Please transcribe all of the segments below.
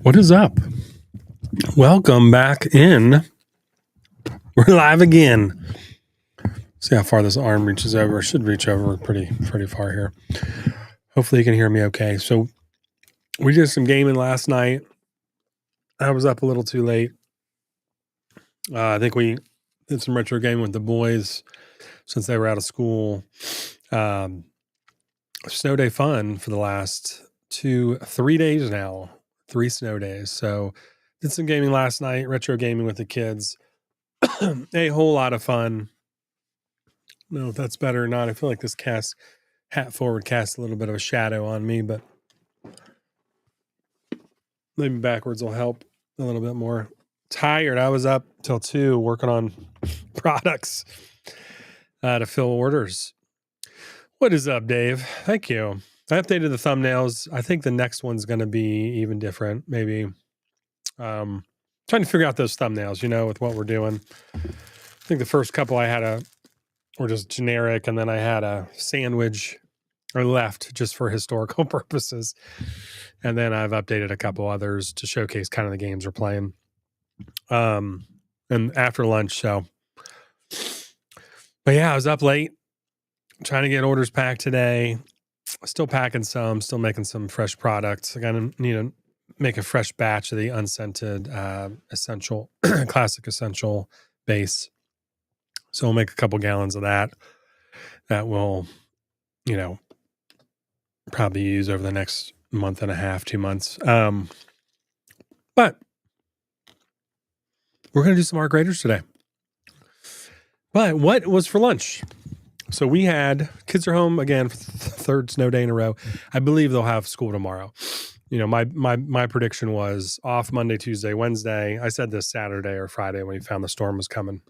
What is up? Welcome back in. We're live again. See how far this arm reaches over. It should reach over pretty far here. Hopefully you can hear me okay. So we did some gaming last night. I was up a little too late. I think we did some retro gaming with the boys since they were out of school. Snow day fun for the last 3 days now. 3 snow days. So did some gaming last night, retro gaming with the kids. A whole lot of fun. I don't know if that's better or not. I feel like this hat forward casts a little bit of a shadow on me, but maybe backwards will help a little bit more. Tired. I was up till 2 working on products to fill orders. What is up, Dave? Thank you. I updated the thumbnails. I think the next one's going to be even different. Maybe trying to figure out those thumbnails, with what we're doing. I think the first couple I had were just generic, and then I had a sandwich or left just for historical purposes. And then I've updated a couple others to showcase kind of the games we're playing. And after lunch, but yeah, I was up late trying to get orders packed today. Still packing some, still making some fresh products. I gotta need to make a fresh batch of the unscented essential classic essential base. So we'll make a couple gallons of that will, probably use over the next month and a half, 2 months. But we're going to do some arc raiders today. But what was for lunch? So we had kids are home again for the third snow day in a row. I believe they'll have school tomorrow. My prediction was off Monday, Tuesday, Wednesday. I said this Saturday or Friday when we found the storm was coming.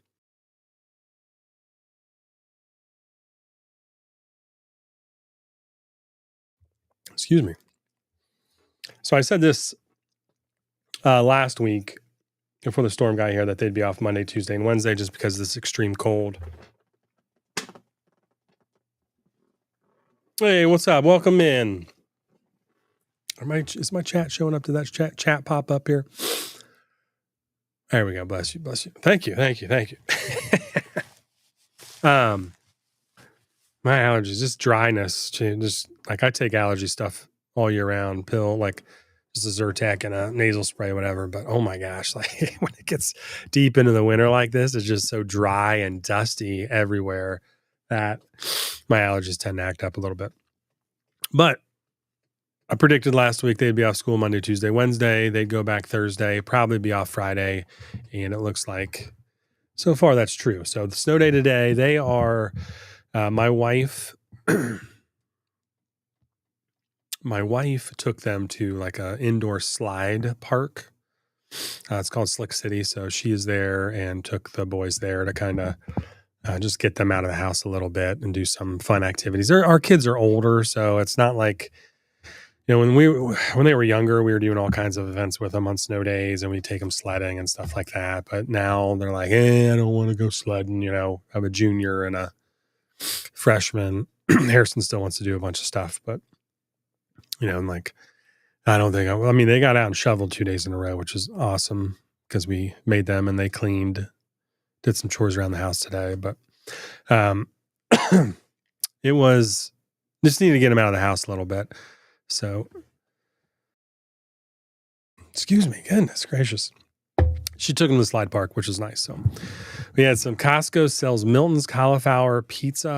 Excuse me. So I said this last week before the storm got here that they'd be off Monday, Tuesday, and Wednesday just because of this extreme cold. Hey, what's up? Welcome in. Is my chat showing up? Did that chat pop up here? There we go. Bless you. Thank you. My allergies, just dryness. Just like I take allergy stuff all year round, pill, like just a Zyrtec and a nasal spray, whatever. But oh my gosh, like when it gets deep into the winter like this, it's just so dry and dusty everywhere that my allergies tend to act up a little bit. But I predicted last week they'd be off school Monday, Tuesday, Wednesday. They'd go back Thursday, probably be off Friday. And it looks like so far that's true. So the snow day today, they are my wife took them to like a indoor slide park. It's called Slick City. So she is there and took the boys there to kind of just get them out of the house a little bit and do some fun activities. Our kids are older, so it's not like, when they were younger, we were doing all kinds of events with them on snow days, and we take them sledding and stuff like that. But now they're like, I don't want to go sledding. I have a junior and a freshman. Harrison still wants to do a bunch of stuff, but I'm like, I don't think. They got out and shoveled 2 days in a row, which is awesome because we made them and they cleaned. Did some chores around the house today, but it was just need to get them out of the house a little bit. So, excuse me, goodness gracious. She took them to the slide park, which was nice. So we had some Costco sells Milton's cauliflower crust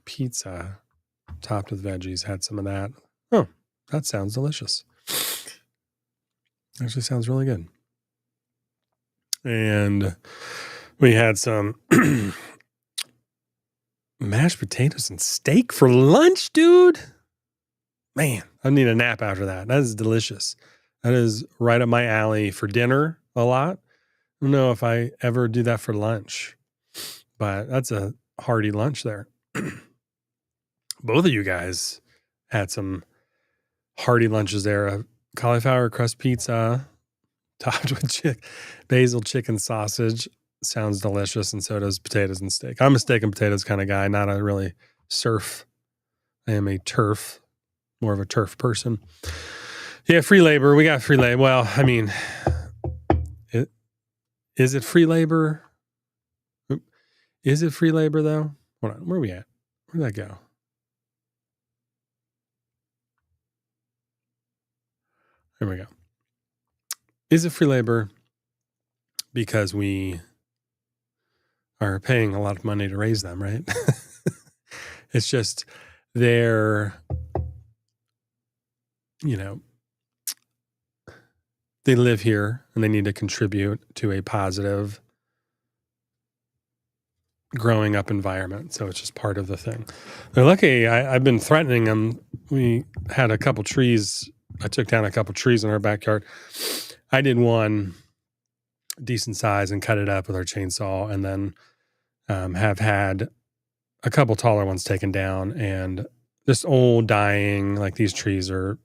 pizza topped with veggies. Had some of that. Oh, that sounds delicious. Actually sounds really good. And we had some mashed potatoes and steak for lunch, dude. Man, I need a nap after that. That is delicious. That is right up my alley for dinner a lot. I don't know if I ever do that for lunch, but that's a hearty lunch there. Both of you guys had some hearty lunches there. A cauliflower crust pizza topped with basil chicken sausage. Sounds delicious, and so does potatoes and steak. I'm a steak and potatoes kind of guy, not a really surf. I am a turf more of a turf person. Yeah, free labor. We got free labor. Well, I mean, is it free labor? Is it free labor though? Hold on, where are we at? Where did that go? There we go. Is it free labor because we are paying a lot of money to raise them, right? It's just they're, they live here and they need to contribute to a positive growing up environment. So it's just part of the thing. They're lucky. I've been threatening them. We had a couple trees. I took down a couple trees in our backyard. I did one decent size and cut it up with our chainsaw, and then have had a couple taller ones taken down, and just old dying, like these trees are,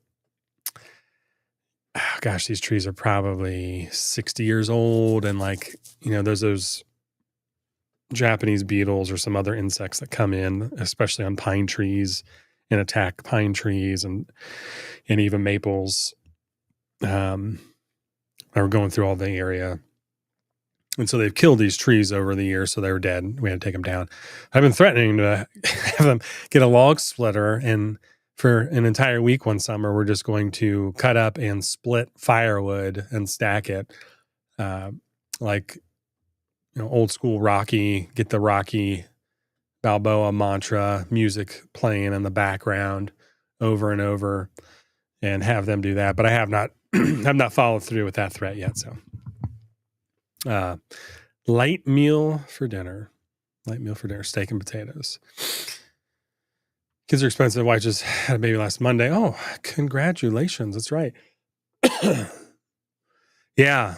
these trees are probably 60 years old. And like, those Japanese beetles or some other insects that come in, especially on pine trees, and attack pine trees and even maples. I were going through all the area. And so they've killed these trees over the years, so they were dead. We had to take them down. I've been threatening to have them get a log splitter, and for an entire week one summer, we're just going to cut up and split firewood and stack it, old school Rocky. Get the Rocky Balboa mantra music playing in the background over and over, and have them do that. But I have not have not followed through with that threat yet. So. Light meal for dinner, steak and potatoes. Kids are expensive. Wife just had a baby last Monday. Oh, congratulations. That's right. Yeah.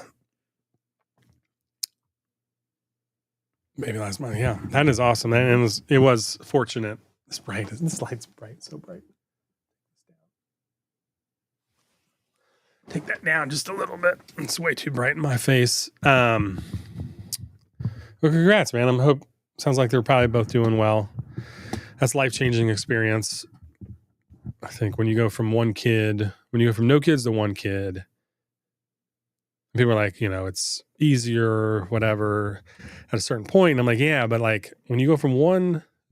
Baby last Monday. Yeah. That is awesome. And it was fortunate. This light's bright. So bright. Take that down just a little bit. It's way too bright in my face. Well, congrats, man. Sounds like they're probably both doing well. That's a life-changing experience. I think when you go from no kids to one kid, people are like, it's easier, whatever, at a certain point. And I'm like, yeah, but like when you go from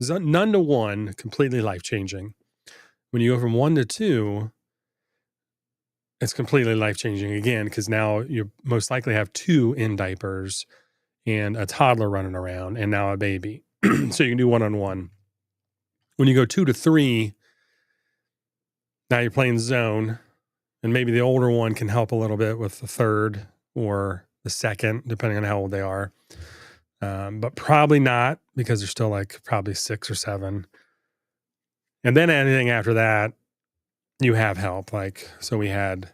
none to one, completely life-changing. When you go from 1 to 2, it's completely life-changing again, because now you most likely have 2 in diapers and a toddler running around and now a baby. So you can do one-on-one. When you go 2 to 3, now you're playing zone, and maybe the older one can help a little bit with the third or the second, depending on how old they are. But probably not, because they're still like probably 6 or 7. And then anything after that, you have help. So we had,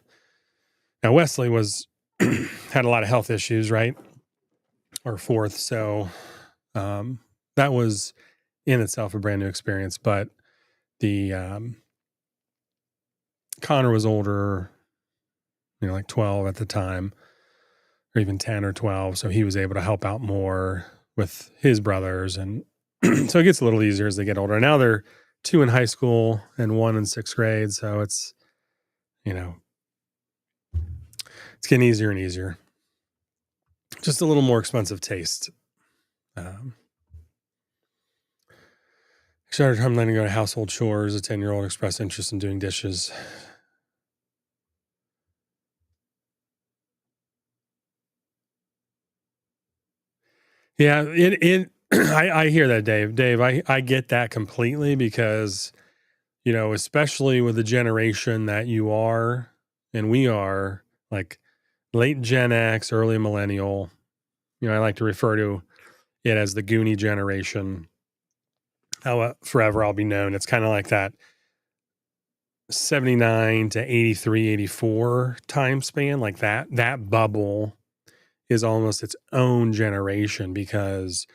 now Wesley had a lot of health issues, right? Or 4th. So, that was in itself a brand new experience, but the, Connor was older, like 12 at the time, or even 10 or 12. So he was able to help out more with his brothers. And so it gets a little easier as they get older. Now they're 2 in high school and 1 in 6th grade. So it's, it's getting easier and easier. Just a little more expensive taste. Started letting go to household chores. A 10-year-old expressed interest in doing dishes. Yeah, I hear that, Dave. Dave, I get that completely, because, especially with the generation that you are and we are, like late Gen X, early millennial. I like to refer to it as the Goonie generation. How forever I'll be known. It's kind of like that 79 to 83, 84 time span. Like that bubble is almost its own generation, because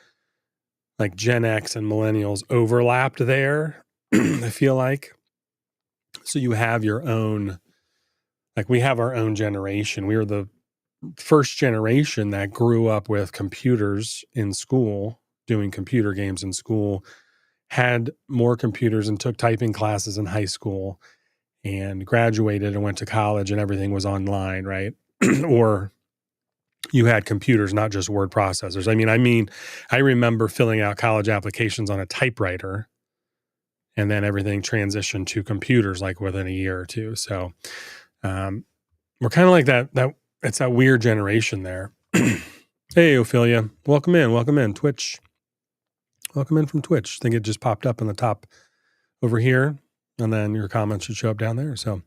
like Gen X and millennials overlapped there. I feel like. So you have your own, like we have our own generation. We were the first generation that grew up with computers in school, doing computer games in school, had more computers and took typing classes in high school. and graduated and went to college and everything was online, right? Or you had computers, not just word processors. I remember filling out college applications on a typewriter, and then everything transitioned to computers like within a year or two. So um, we're kind of like that. It's that weird generation there. Hey, Ophelia, welcome in. Twitch, welcome in from Twitch. I think it just popped up in the top over here, and then your comments should show up down there. So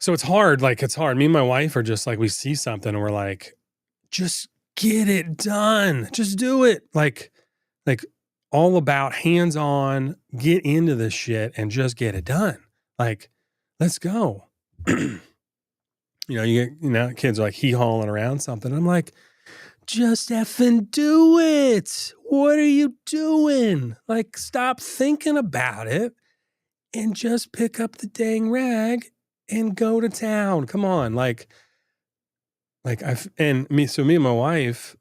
it's hard. It's hard. Me and my wife are just like, we see something and we're like, just get it done. Just do it. Like all about hands on, get into this shit and just get it done. Like, let's go. Kids are like hee-hawing around something. I'm like, just effing do it. What are you doing? Like, stop thinking about it and just pick up the dang rag and go to town. Come on. Me and my wife,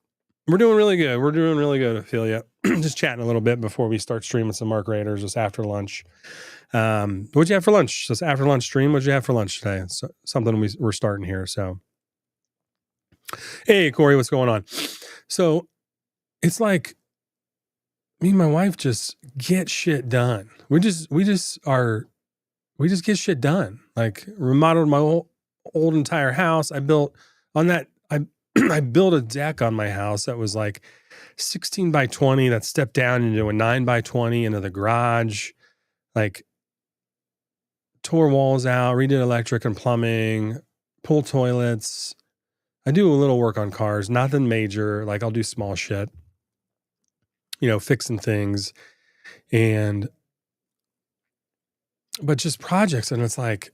we're doing really good. We're doing really good, Ophelia. Just chatting a little bit before we start streaming some Mark Raiders just after lunch. What'd you have for lunch? This after lunch stream, what'd you have for lunch today? So, something we're starting here. So, hey, Corey, what's going on? So it's like me and my wife just get shit done. We just get shit done. Like, remodeled my old entire house. I built on that. I built a deck on my house that was like 16 by 20 that stepped down into a 9 by 20 into the garage. Like, tore walls out, redid electric and plumbing, pulled toilets. I do a little work on cars, nothing major. Like, I'll do small shit, fixing things but just projects. And it's like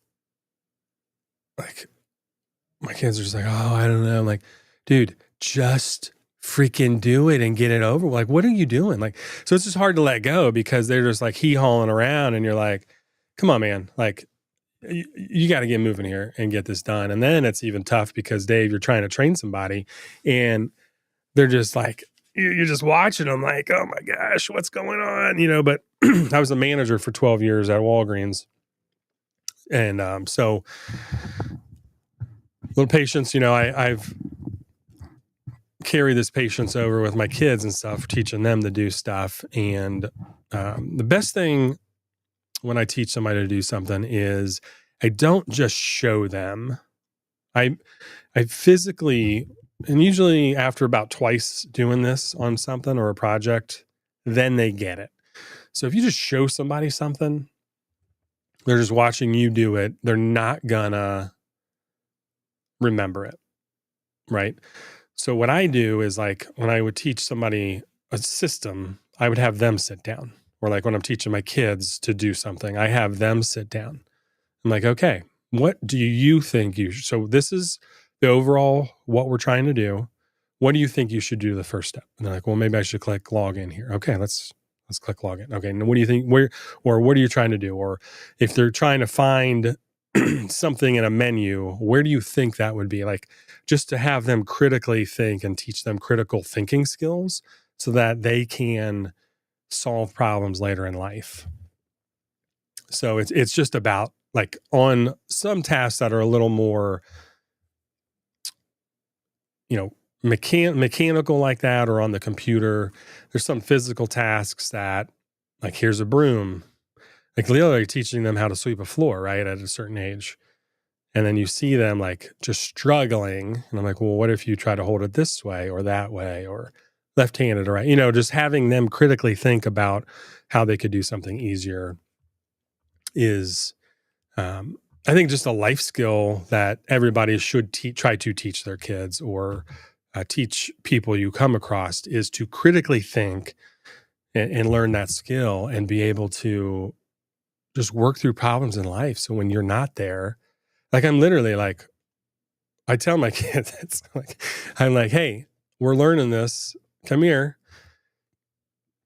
my kids are just like, oh, I don't know. I'm like, dude, just freaking do it and get it over. Like, what are you doing? Like, so it's just hard to let go because they're just like hee-hawing around and you're like, come on, man. Like, you got to get moving here and get this done. And then it's even tough because, Dave, you're trying to train somebody and they're just like, you're just watching them like, oh my gosh, what's going on? But I was a manager for 12 years at Walgreens. And so little patience, I've carried this patience over with my kids and stuff, teaching them to do stuff. And the best thing when I teach somebody to do something is I don't just show them. I physically, and usually after about twice doing this on something or a project, then they get it. So if you just show somebody something, they're just watching you do it, they're not gonna remember it, right? So what I do is, like, when I would teach somebody a system, I would have them sit down. Or like when I'm teaching my kids to do something, I have them sit down. I'm like, okay, what do you think you should? So this is the overall, what we're trying to do. What do you think you should do the first step? And they're like, well, maybe I should click log in here. Okay, let's click log in. Okay, now what do you think? What are you trying to do? Or if they're trying to find something in a menu, where do you think that would be? Like, just to have them critically think and teach them critical thinking skills so that they can solve problems later in life. So it's just about, like, on some tasks that are a little more, mechanical like that, or on the computer, there's some physical tasks that, like, here's a broom. Like, literally teaching them how to sweep a floor, right, at a certain age. And then you see them, like, just struggling. And I'm like, well, what if you try to hold it this way or that way, or left-handed or right? Just having them critically think about how they could do something easier is, I think, just a life skill that everybody should try to teach their kids, or teach people you come across, is to critically think and learn that skill and be able to just work through problems in life. So when you're not there, like, I'm literally like, I tell my kids, it's like, I'm like, hey, we're learning this. Come here.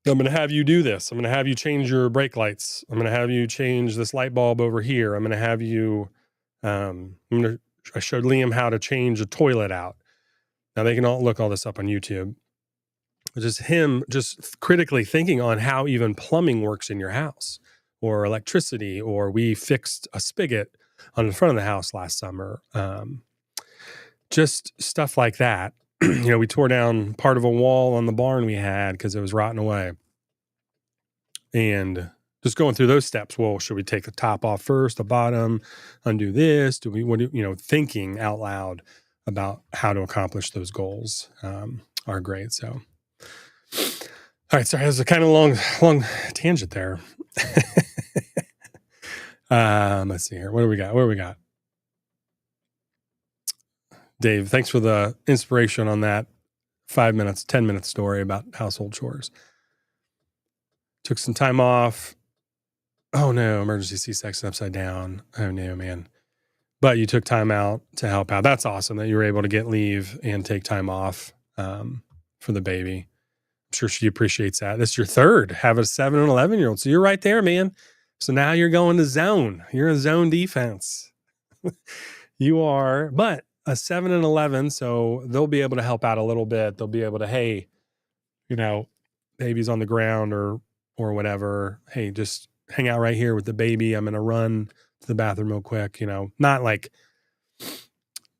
I'm going to have you do this. I'm going to have you change your brake lights. I'm going to have you change this light bulb over here. I'm going to have you, I showed Liam how to change a toilet out. Now they can all look all this up on YouTube. It's just him just critically thinking on how even plumbing works in your house, or electricity, or we fixed a spigot on the front of the house last summer. Just stuff like that. We tore down part of a wall on the barn we had because it was rotting away. And just going through those steps. Well, should we take the top off first, the bottom, undo this? Thinking out loud about how to accomplish those goals are great. So, all right. Sorry, that was a kind of long tangent there. Let's see here. What do we got? What do we got? Dave, thanks for the inspiration on that 5 minutes, 10-minute story about household chores. Took some time off. Oh no, emergency C-section upside down. Oh no, man. But you took time out to help out. That's awesome that you were able to get leave and take time off for the baby. I'm sure she appreciates that. This is your third, have a 7 and 11-year-old. So you're right there, man. So now you're going to zone. You're a zone defense. You are, but a 7 and 11. So they'll be able to help out a little bit. They'll be able to, hey, baby's on the ground or whatever. Hey, just hang out right here with the baby. I'm going to run to the bathroom real quick. Not like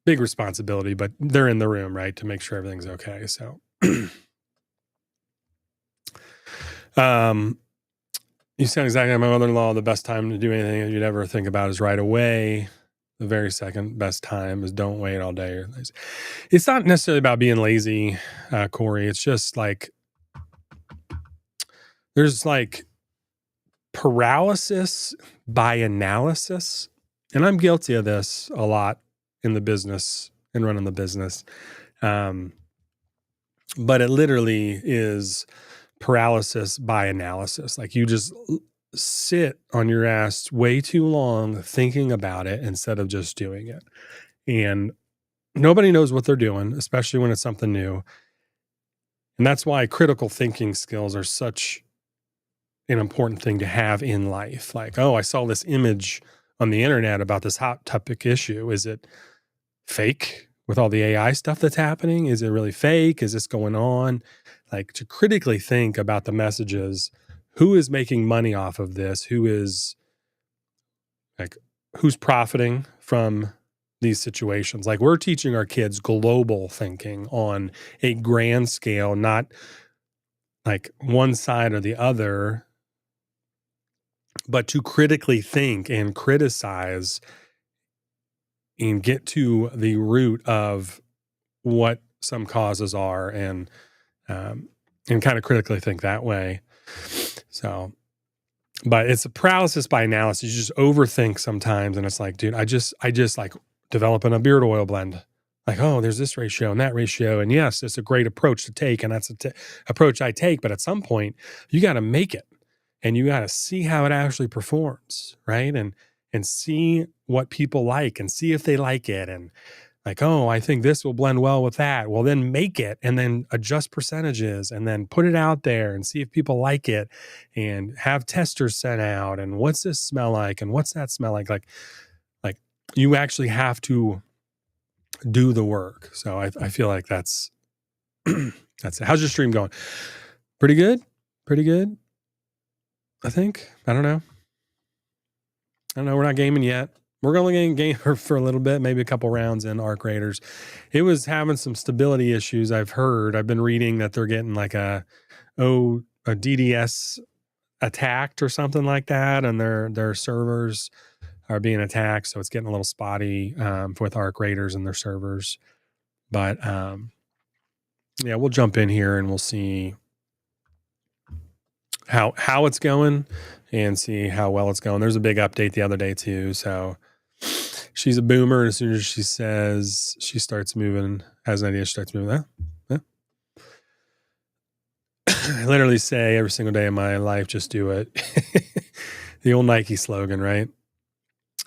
big responsibility, but they're in the room, right, to make sure everything's okay. So, you sound exactly like my mother-in-law. The best time to do anything that you'd ever think about is right away. The very second best time is don't wait all day. It's not necessarily about being lazy, Corey. It's just like, there's like paralysis by analysis. And I'm guilty of this a lot in the business and running the business. But it literally is paralysis by analysis. Like you just sit on your ass way too long thinking about it instead of just doing it. And nobody knows what they're doing, especially when it's something new. And that's why critical thinking skills are such an important thing to have in life. Like, oh, I saw this image on the internet about this hot topic issue. Is it fake with all the AI stuff that's happening? Is it really fake? Is this going on? Like to critically think about the messages. Who is making money off of this? Who's profiting from these situations? Like we're teaching our kids global thinking on a grand scale, not like one side or the other, but to critically think and criticize and get to the root of what some causes are and kind of critically think that way. So, but it's a paralysis by analysis. You just overthink sometimes. And it's like, dude, I just like developing a beard oil blend. Like, oh, there's this ratio and that ratio. And yes, it's a great approach to take. And that's the approach I take. But at some point you got to make it and you got to see how it actually performs. Right. And see what people like and see if they like it. And like, oh, I think this will blend well with that. Well, then make it and then adjust percentages and then put it out there and see if people like it and have testers sent out. And what's this smell like? And what's that smell like? Like you actually have to do the work. So I feel like that's it. How's your stream going? Pretty good. Pretty good. I think. I don't know. We're not gaming yet. We're going to game for a little bit, maybe a couple rounds in Arc Raiders. It was having some stability issues. I've been reading that they're getting like a DDS attacked or something like that. And their servers are being attacked. So it's getting a little spotty with Arc Raiders and their servers. But yeah, we'll jump in here and we'll see how it's going and see how well it's going. There's a big update the other day too. So she's a boomer. As soon as she says she starts moving, has an idea, she starts moving. Yeah. I literally say every single day of my life, just do it. The old Nike slogan, right?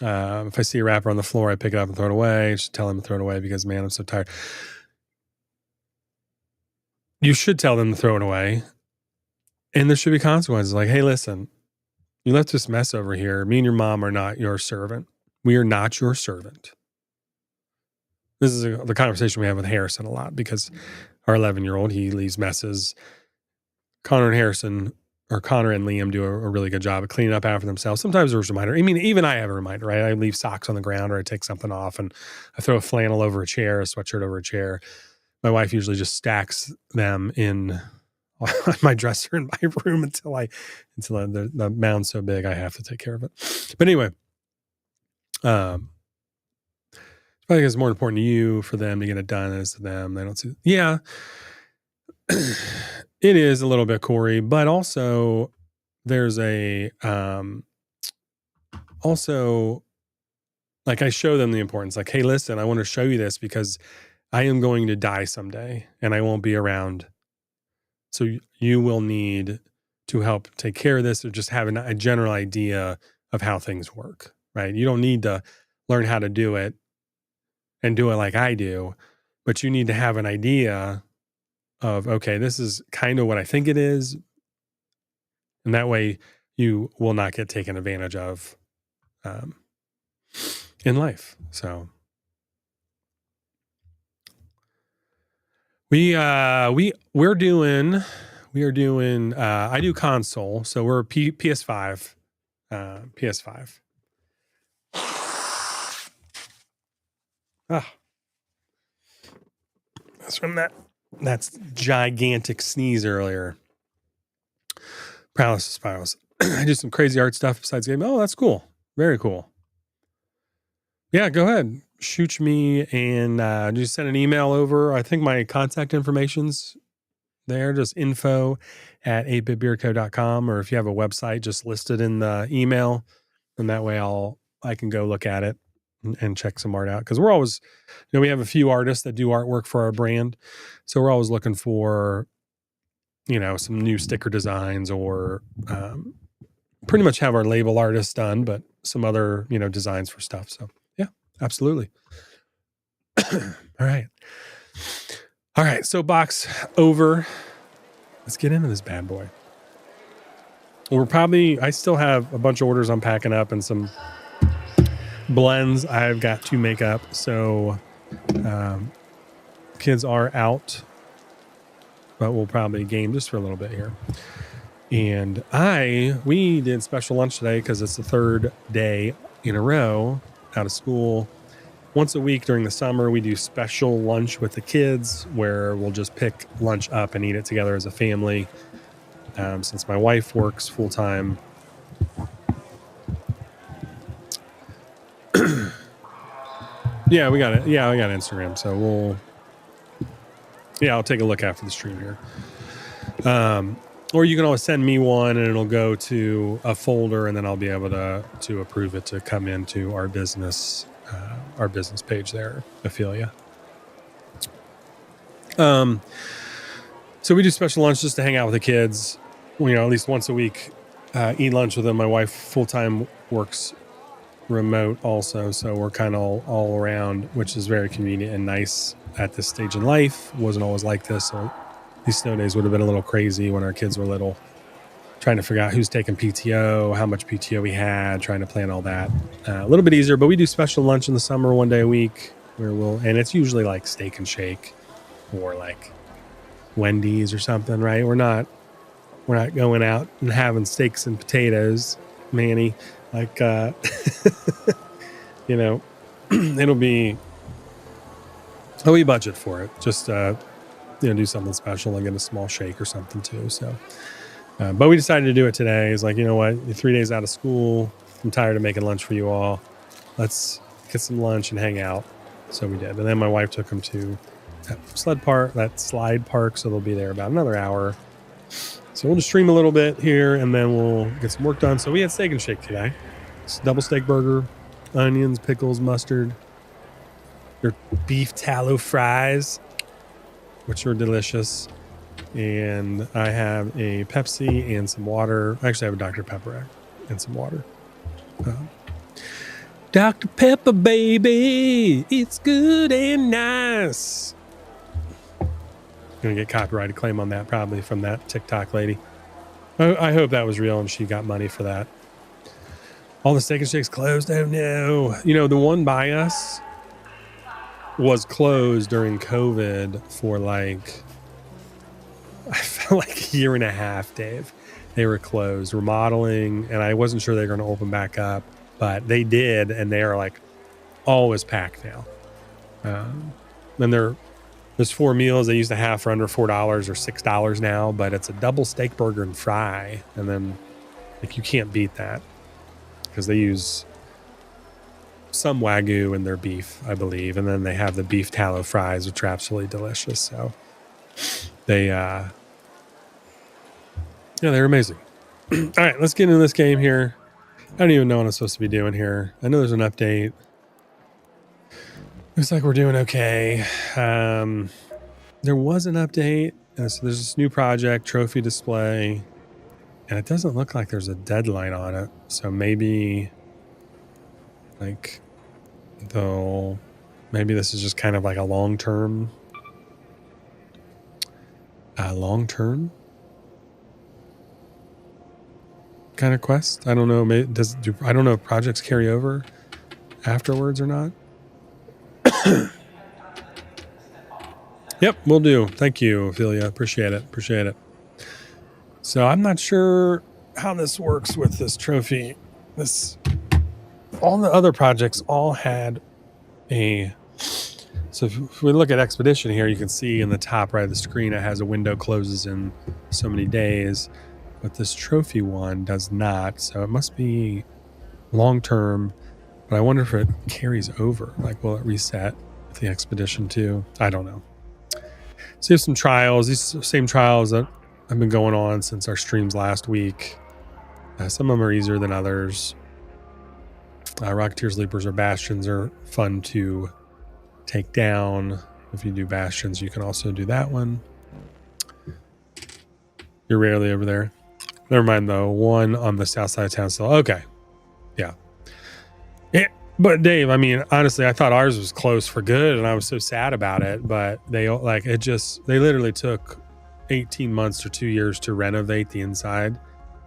If I see a wrapper on the floor, I pick it up and throw it away. I should tell them to throw it away because, man, I'm so tired. You should tell them to throw it away. And there should be consequences. Like, hey, listen, you left this mess over here. Me and your mom are not your servant. We are not your servant. This is the conversation we have with Harrison a lot because our 11-year-old, he leaves messes. Connor and Harrison or Connor and Liam do a really good job of cleaning up after themselves. Sometimes there's a reminder. I mean, even I have a reminder, right? I leave socks on the ground or I take something off and I throw a flannel over a chair, a sweatshirt over a chair. My wife usually just stacks them in on my dresser in my room until the mound's so big I have to take care of it. But anyway, I think it's more important to you for them to get it done as to them. They don't see. Yeah, it is a little bit, Corey, but also there's also like I show them the importance. Like, hey, listen, I want to show you this because I am going to die someday and I won't be around. So you will need to help take care of this or just have a general idea of how things work, right? You don't need to learn how to do it and do it like I do, but you need to have an idea of, okay, this is kind of what I think it is. And that way you will not get taken advantage of in life. So we are doing I do console, so we're PS5. PS5. Ah. That's from that's gigantic sneeze earlier. Paralysis spirals. I do some crazy art stuff besides game. Oh, that's cool. Very cool. Yeah, go ahead. Shoot me and just send an email over. I think my contact information's there. Just info@8bitbeerco.com, or if you have a website, just list it in the email. And that way I can go look at it and check some art out. Because we're always, we have a few artists that do artwork for our brand. So we're always looking for, some new sticker designs or pretty much have our label artists done, but some other, designs for stuff. So yeah, absolutely. All right. So box over. Let's get into this bad boy. I still have a bunch of orders I'm packing up and some blends I've got to make up. So kids are out, but we'll probably game just for a little bit here. And we did special lunch today because it's the third day in a row out of school. Once a week during the summer, we do special lunch with the kids where we'll just pick lunch up and eat it together as a family. Since my wife works full time. Yeah, we got it. Yeah, I got Instagram. So I'll take a look after the stream here. Or you can always send me one and it'll go to a folder and then I'll be able to approve it to come into our business page there, Ophelia. So we do special lunch just to hang out with the kids, at least once a week, eat lunch with them. My wife full-time works remote also. So we're kind of all around, which is very convenient and nice at this stage in life. Wasn't always like this. So these snow days would have been a little crazy when our kids were little, trying to figure out who's taking PTO, how much PTO we had, trying to plan all that. A little bit easier, but we do special lunch in the summer one day a week and it's usually like Steak and Shake or like Wendy's or something, right? We're not going out and having steaks and potatoes, Manny. Like, it'll be, we budget for it. Just, do something special and get a small shake or something too. So, but we decided to do it today. It's like, you know what? You're 3 days out of school. I'm tired of making lunch for you all. Let's get some lunch and hang out. So we did. And then my wife took them to that slide park. So they'll be there about another hour. So we'll just stream a little bit here and then we'll get some work done. So we had Steak and Shake today. It's double steak burger, onions, pickles, mustard, your beef tallow fries, which are delicious. And I have a Pepsi and some water. I actually have a Dr. Pepper and some water. Dr. Pepper, baby, it's good and nice. Gonna get copyrighted claim on that probably from that TikTok lady. I hope that was real and she got money for that. All the Steak and Shakes closed. Oh no. The one by us was closed during COVID for I felt like a year and a half, Dave. they were closed, remodeling, and I wasn't sure they were going to open back up, but they did, and they are like always packed now. And there's 4 meals they used to have for under $4 or $6 now, but it's a double steak burger and fry, and then like you can't beat that because they use some Wagyu in their beef, I believe, and then they have the beef tallow fries, which are absolutely delicious. So they they're amazing. All right, let's get into this game here. I don't even know what I'm supposed to be doing here. I know there's an update. Looks like we're doing okay. There was an update. So there's this new project, trophy display, and it doesn't look like there's a deadline on it. So maybe like maybe this is just kind of like a long-term kind of quest. I don't know. I don't know if projects carry over afterwards or not. Yep, will do. Thank you, Ophelia. Appreciate it. So I'm not sure how this works with this trophy. All the other projects all had so if we look at Expedition here, you can see in the top right of the screen, it has a window closes in so many days, but this trophy one does not. So it must be long-term, but I wonder if it carries over. Like, will it reset with the Expedition too? I don't know. So you have some trials, these same trials that have been going on since our streams last week. Some of them are easier than others. Rocketeers, Leapers, or Bastions are fun to take down. If you do Bastions, you can also do that one. You're rarely over there. Never mind, though. One on the south side of town still. Okay. Yeah. But Dave, I mean, honestly, I thought ours was closed for good, and I was so sad about it. But they literally took 18 months or 2 years to renovate the inside,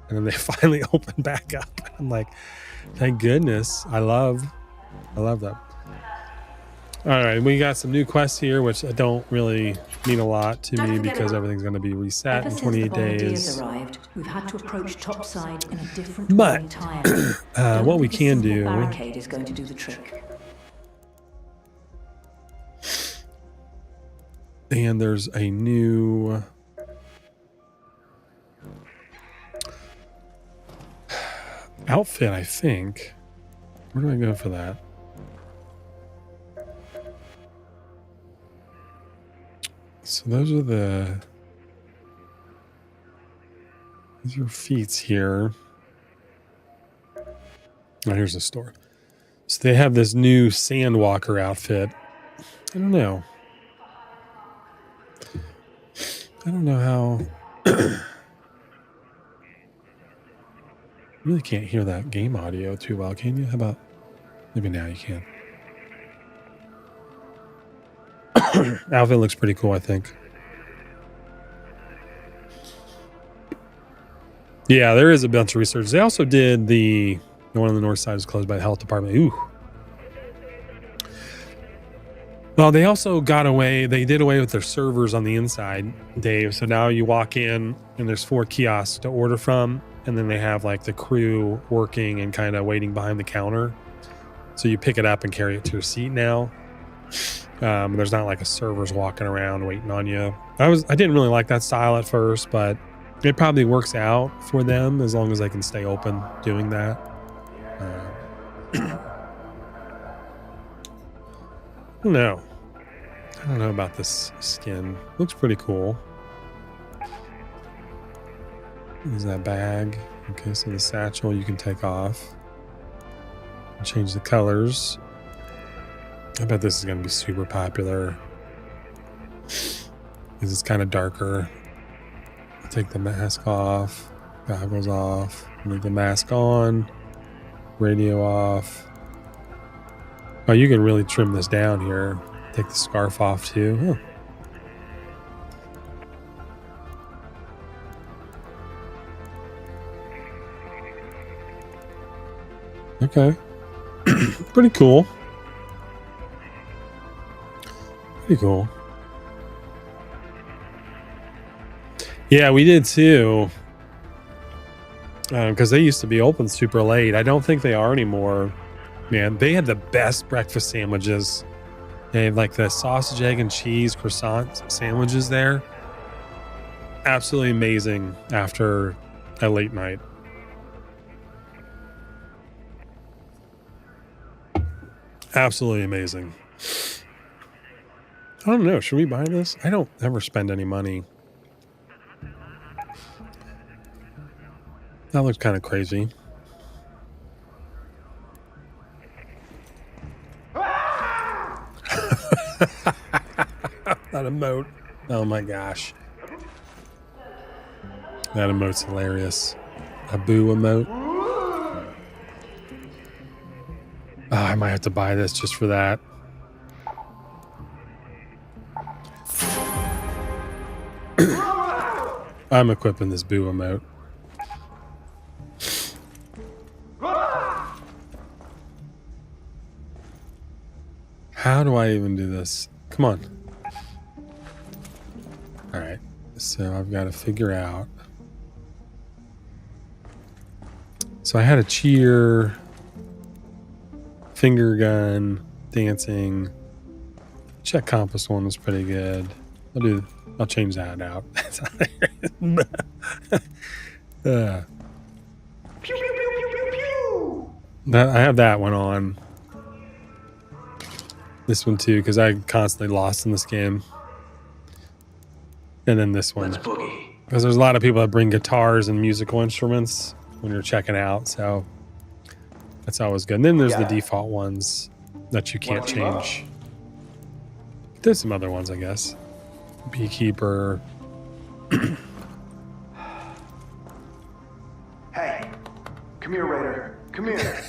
and then they finally opened back up. I'm like, thank goodness. I love that. All right, we got some new quests here, which don't really mean a lot to me because everything's going to be reset in 28 days. Arrived, we've had to approach topside in a different way entirely. What we can do, barricade is going to do the trick. And there's a new outfit, I think. Where do I go for that? So those are feats here. Oh, here's the store. So they have this new Sandwalker outfit. I don't know how. Really can't hear that game audio too well, can you? How about maybe now you can. Outfit looks pretty cool, I think. Yeah, there is a bunch of research. They also did the one on the north side is closed by the health department. Ooh. Well, they also they did away with their servers on the inside, Dave. So now you walk in and there's 4 kiosks to order from, and then they have like the crew working and kind of waiting behind the counter. So you pick it up and carry it to your seat now. There's not like a server's walking around waiting on you. I didn't really like that style at first, but it probably works out for them as long as they can stay open doing that. I don't know. I don't know about this skin. Looks pretty cool. There's that bag. Okay, so the satchel you can take off. Change the colors. I bet this is going to be super popular because it's kind of darker. Take the mask off, goggles off, leave the mask on, radio off. Oh, you can really trim this down here. Take the scarf off too. Huh. Okay. Pretty cool. Pretty cool. Yeah, we did too. because they used to be open super late. I don't think they are anymore. Man, they had the best breakfast sandwiches. They had like the sausage, egg, and cheese croissant sandwiches there. Absolutely amazing after a late night. Absolutely amazing. I don't know. Should we buy this? I don't ever spend any money. That looks kind of crazy. That emote. Oh my gosh. That emote's hilarious. A boo emote. Oh, I might have to buy this just for that. I'm equipping this boo emote. How do I even do this? Come on. All right. So I've got to figure out. So I had a cheer, finger gun, dancing. Check compass one was pretty good. I'll change that out. I have that one on. This one too, because I constantly lost in this game. And then this one. Because there's a lot of people that bring guitars and musical instruments when you're checking out, so that's always good. And then there's the default ones that you can't change. There's some other ones, I guess. Beekeeper. Hey, come here, Raider. Come here.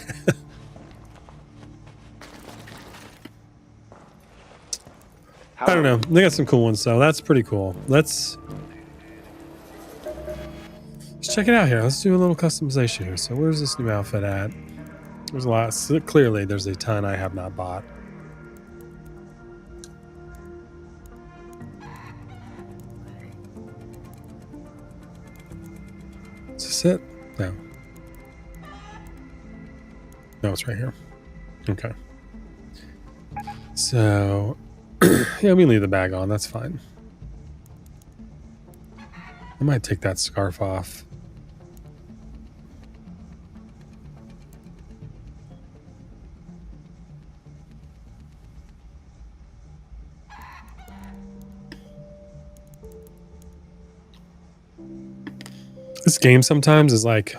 I don't know. They got some cool ones, so that's pretty cool. Let's check it out here. Let's do a little customization here. So where's this new outfit at? There's a lot. So clearly, there's a ton I have not bought. Is this it? No. No, it's right here. Okay. So, yeah, we leave the bag on. That's fine. I might take that scarf off. This game sometimes is like,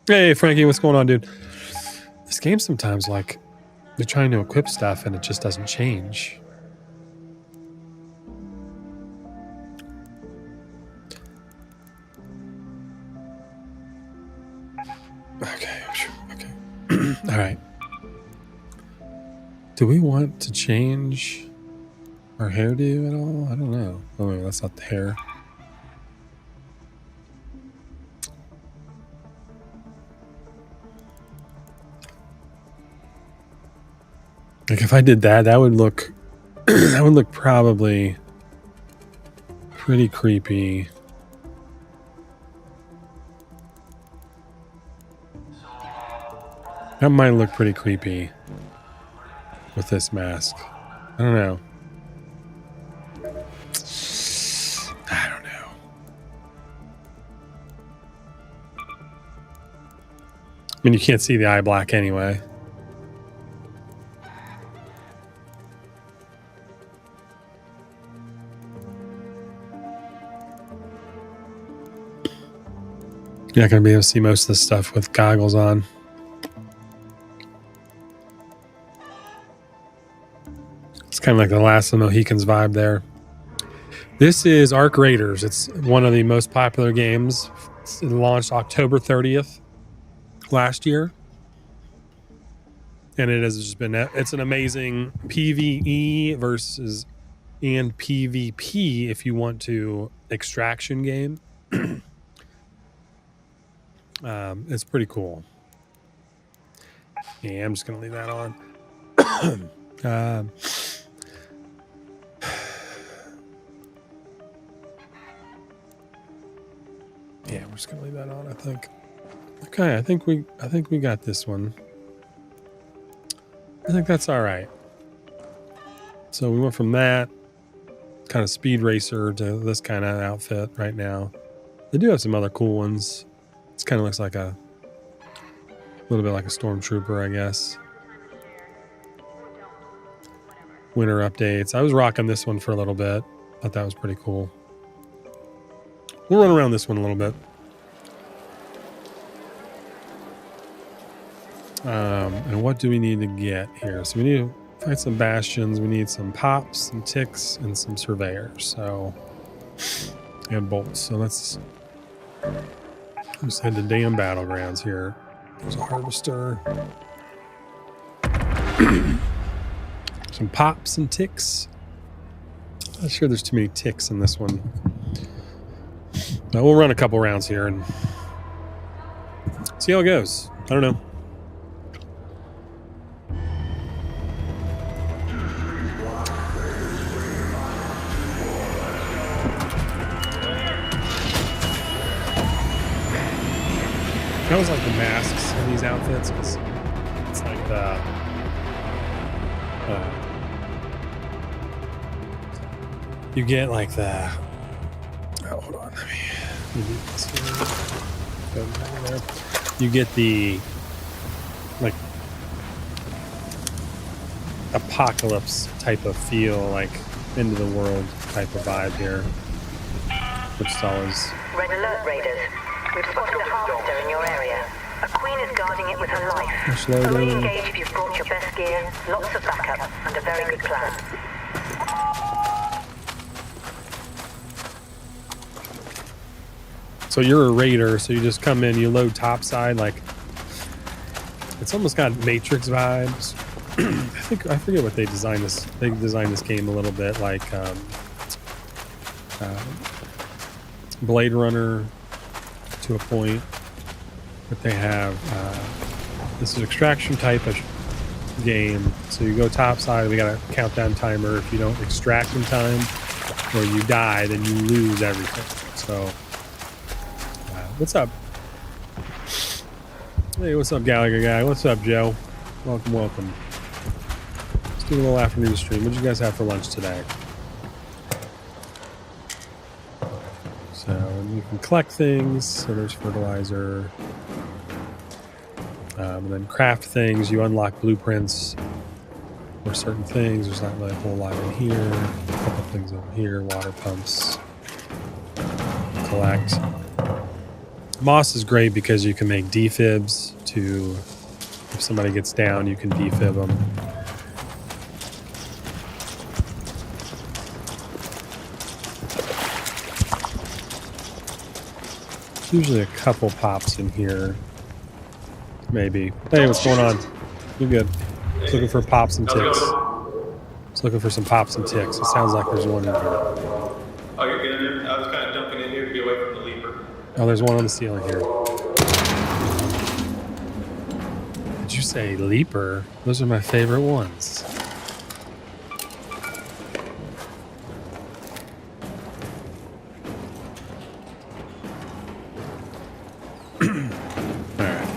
hey, Frankie, what's going on, dude? This game sometimes, like, you're trying to equip stuff and it just doesn't change. Okay. All right. Do we want to change our hairdo at all? I don't know. Oh, wait, that's not the hair. Like if I did that, that would look that would look probably pretty creepy. That might look pretty creepy with this mask. I don't know. I don't know. I mean, you can't see the eye black anyway. You're not going to be able to see most of this stuff with goggles on. It's kind of like the Last of the Mohicans vibe there. This is Arc Raiders. It's one of the most popular games. It launched October 30th last year. And it has just been, it's an amazing PvE versus and PvP if you want to extraction game. It's pretty cool. Yeah, I'm just gonna leave that on. Yeah, we're just gonna leave that on, I think. Okay, I think we got this one. I think that's all right. So we went from that kind of speed racer to this kind of outfit right now. They do have some other cool ones. This kind of looks like a little bit like a stormtrooper, I guess. Winter updates. I was rocking this one for a little bit. Thought that was pretty cool. We'll run around this one a little bit. And what do we need to get here? So we need to fight some bastions. We need some pops, some ticks, and some surveyors. So, and bolts. So let's head to damn battlegrounds here. There's a harvester. Some pops and ticks. Not sure there's too many ticks in this one. But we'll run a couple rounds here and see how it goes. I don't know. I always like the masks in these outfits because it's like the you get like the hold on, let me do this here. Go there. You get the like apocalypse type of feel, like end of the world type of vibe here, which is always Red alert, Raiders. We've spotted a harvester in your area. A queen is guarding it with her life. Only engage if you've brought your best gear, lots of backup, and a very good plan. So you're a raider, so you just come in, you load topside, like it's almost got Matrix vibes. I forget what they designed this. They designed this game a little bit like Blade Runner to a point, but they have this is extraction type of game. So you go topside. We got a countdown timer. If you don't extract in time, or you die, then you lose everything. So, what's up? Hey, what's up, Gallagher guy? What's up, Joe? Welcome, welcome. Let's do a little afternoon stream. What did you guys have for lunch today? So you can collect things. So there's fertilizer. And then craft things. You unlock blueprints for certain things. There's not really a whole lot in here. A couple things over here. Water pumps. Collect. Moss is great because you can make defibs to, if somebody gets down, you can defib them. There's usually a couple pops in here. Maybe. Hey, what's going on? You good? Just looking for pops and ticks. Just looking for some pops and ticks. It sounds like there's one in here. Oh, you're good in there? I was kind of jumping in here to get away from the leaper. Oh, there's one on the ceiling here. Did you say leaper? Those are my favorite ones. Alright.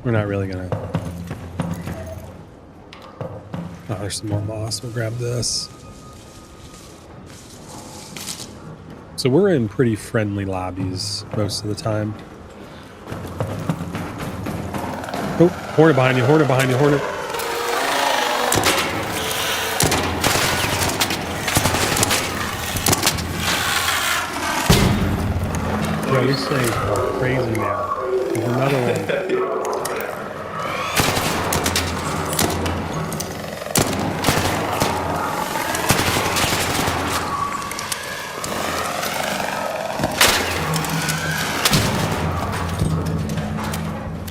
We're not really gonna... Oh, there's some more moss. We'll grab this. So we're in pretty friendly lobbies most of the time. Oh, Hornet behind you, Hornet behind you, Hornet. Yo, these things are crazy now. There's another one.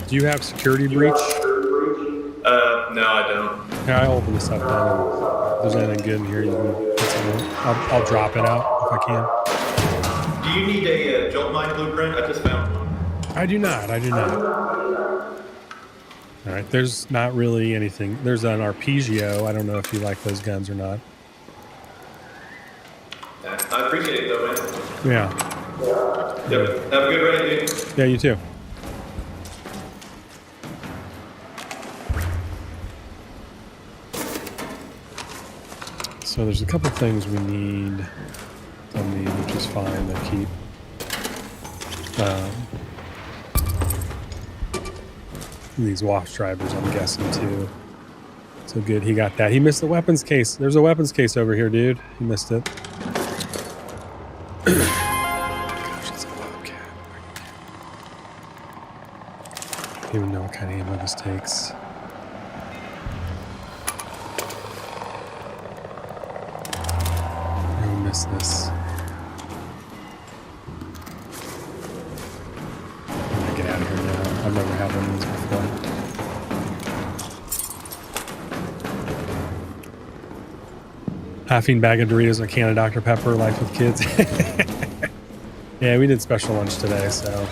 Do you have security breach? No, I don't. Here, I'll open this up then. If there's anything good in here, you can put some in. I'll drop it out if I can. Do you need a jolt mine blueprint? I just found one. I do not. All right, there's not really anything. There's an Arpeggio. I don't know if you like those guns or not. Yeah, I appreciate it though, man. Yeah. Yep. Have a good run, dude. Yeah, you too. So there's a couple things we need on these, which is fine to keep. These waft drivers, I'm guessing, too. So good, he got that. He missed the weapons case. There's a weapons case over here, dude. He missed it. Gosh, it's a bobcat. I don't even know what kind of ammo this takes. I missed this. I'm gonna get out of here now. I've never had one of these before. Half-eaten bag of Doritos and a can of Dr. Pepper, life with kids. Yeah, we did special lunch today, so.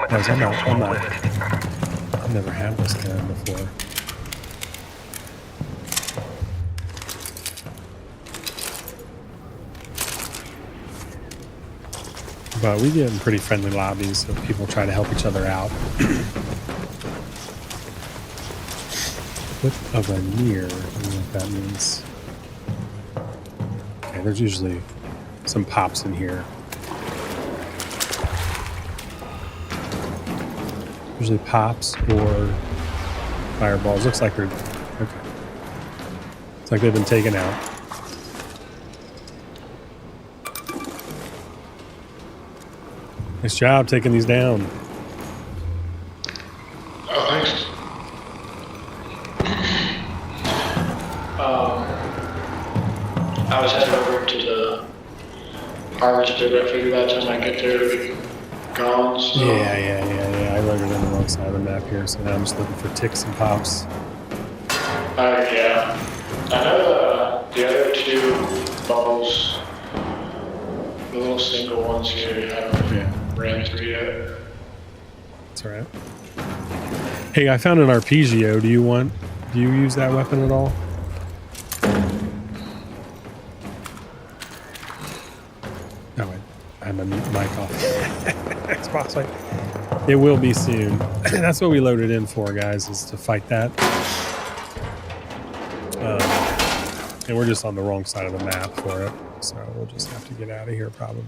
Guys, I've never had this gun before. But we get in pretty friendly lobbies, so people try to help each other out. Flip of a near, I don't know what that means. Okay, there's usually some pops in here. Usually pops or fireballs. Looks like they're okay. It's like they've been taken out. Nice job taking these down. Oh, thanks. I was headed over to the harvester, but I figured by the time I get there, it'll be gone. So. Yeah. I loaded on the wrong side of the map here, so now I'm just looking for ticks and pops. Yeah. I know the other two bubbles, the little single ones here, haven't ran through yet. That's all right. Hey, I found an arpeggio. Do you use that weapon at all? Oh, wait. I have my mic off. Xbox light. It will be soon. That's what we loaded in for, guys, is to fight that. And we're just on the wrong side of the map for it. So we'll just have to get out of here probably.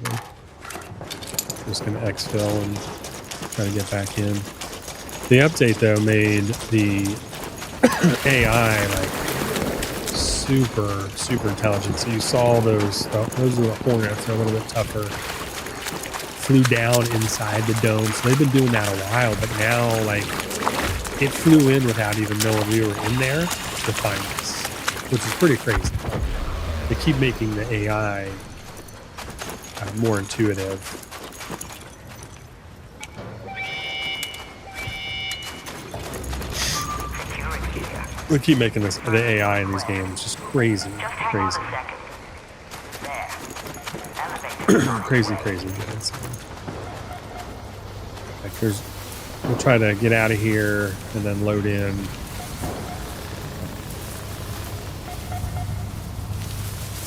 Just going to exfil and try to get back in. The update, though, made the AI, like, super intelligent. So you saw those are the Hornets. They're a little bit tougher. Flew down inside the dome. So they've been doing that a while, but now, like, it flew in without even knowing we were in there to find us, which is pretty crazy. They keep making the AI more intuitive. We keep making the AI in these games just crazy. Crazy. Like we'll try to get out of here and then load in.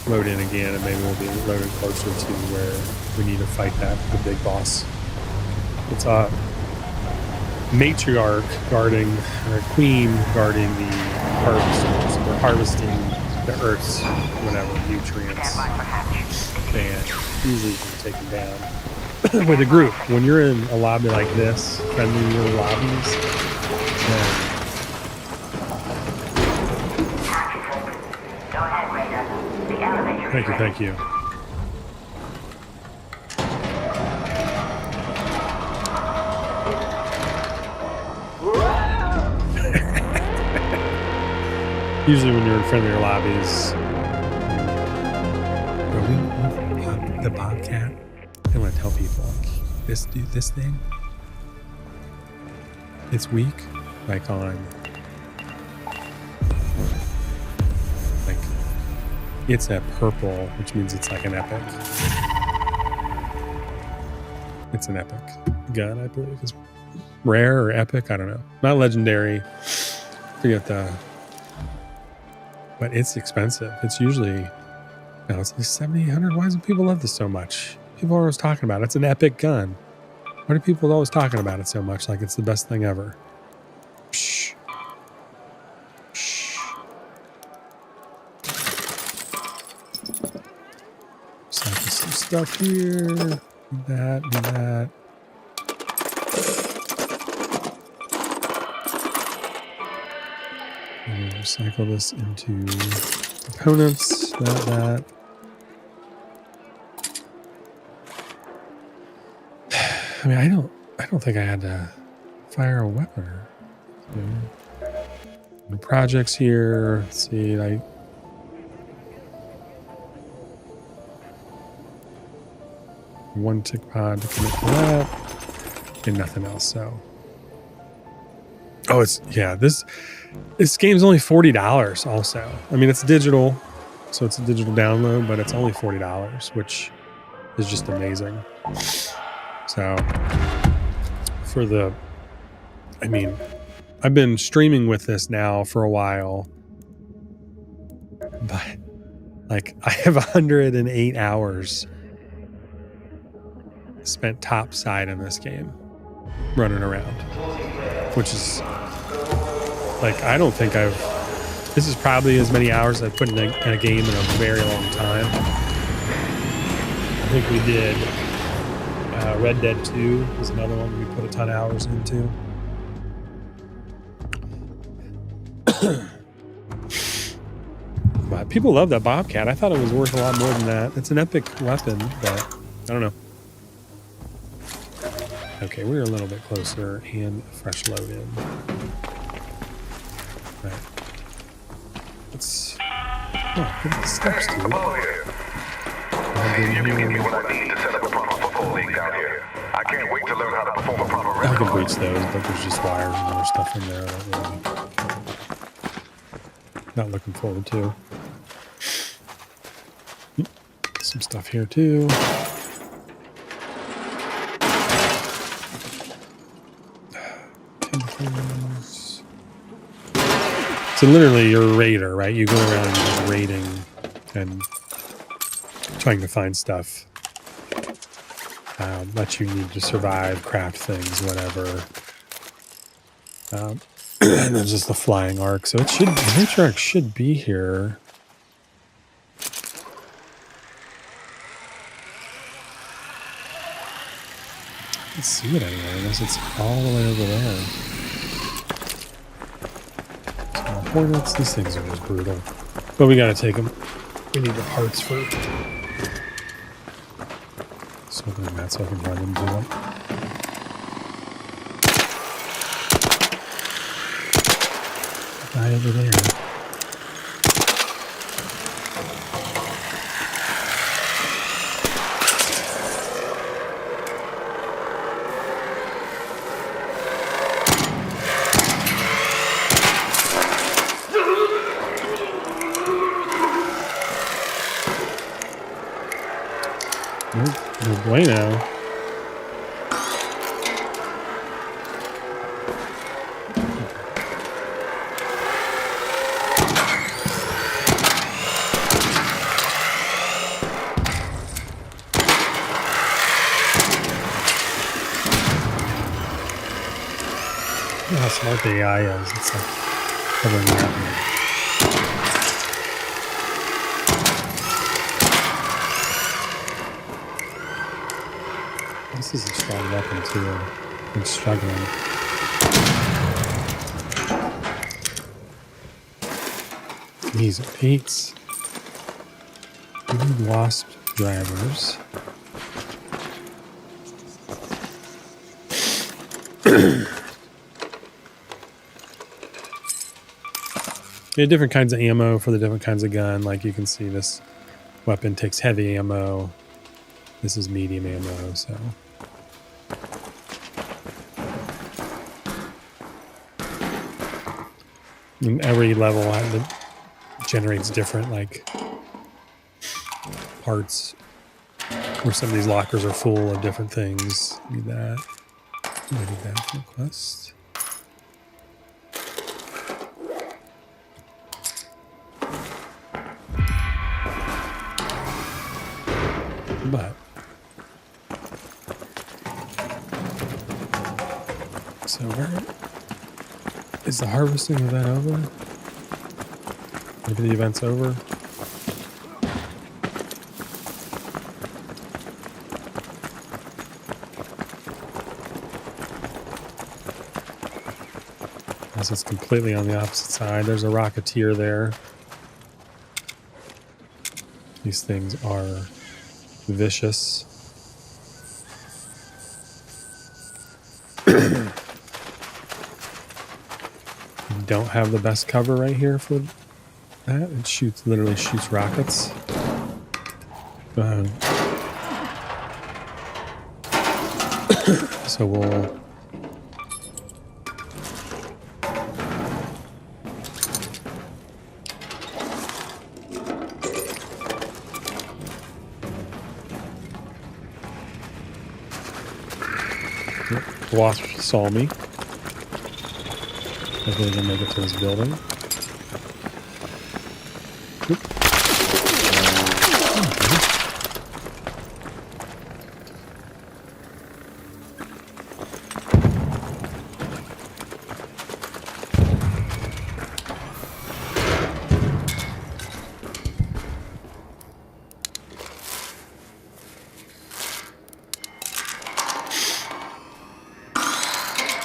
Load in again, and maybe we'll be loaded closer to where we need to fight the big boss. It's a matriarch guarding, or a queen guarding the harvesters. So we're harvesting the earth's nutrients. And usually you can take them down with a group. When you're in a lobby like this, friendly little lobbies, then Thank you. Usually when you're in friendlier lobbies, the bobcat, I want to tell people, this thing, it's weak, like it's a purple, which means it's like an epic. It's an epic gun, I believe. It's rare or epic, I don't know. Not legendary. Forget but it's expensive. It's usually, it's like 7,800. Why do people love this so much? People are always talking about it. It's an epic gun. Why do people always talking about it so much? Like it's the best thing ever. Shh. stuff here. Do that, do that. And recycle this into components. That. I mean, I don't think I had to fire a weapon. The projects here. Let's see, like one tick pod to commit to that, and nothing else. So, oh, it's this game's only $40. Also, I mean, it's digital, so it's a digital download, but it's only $40, which is just amazing. So, I mean, I've been streaming with this now for a while, but like I have 108 hours spent topside in this game running around, which is like, I don't think this is probably as many hours I've put in a game in a very long time. I think we did Red Dead 2 is another one we put a ton of hours into. But people love that Bobcat. I thought it was worth a lot more than that. It's an epic weapon, but I don't know. Okay, we're a little bit closer and fresh load in. Right. Let's... Oh, look at the steps, dude. You can give me what I need to set up a proper football league down here. I can't wait to learn how to perform a proper I can breach those, but there's just wires and other stuff in there that really not looking forward to. Some stuff here too. So literally you're a raider, right? You go around just raiding and trying to find stuff that you need to survive, craft things, whatever. And then just the flying arc. So it should, the matriarch should be here. Let's see it anywhere, unless it's all the way over there. Small hornets, these things are just brutal. But we gotta take them. We need the parts for opening that so I can run into them. Guy over there. No bueno. How smart the AI is. It's like covering that. This is a strong weapon too. I'm struggling. These are eights. We need wasp drivers. You have different kinds of ammo for the different kinds of gun. Like you can see, this weapon takes heavy ammo. This is medium ammo, so. And every level generates different like parts. Where some of these lockers are full of different things. Need that. Maybe that for quest. But so where is the harvesting of that over? Maybe the event's over. Guess it's completely on the opposite side. There's a Rocketeer there. These things are vicious. Don't have the best cover right here for that. It literally shoots rockets. Go ahead. So we'll Wasp saw me. Hopefully he'll make it to his building. Oop.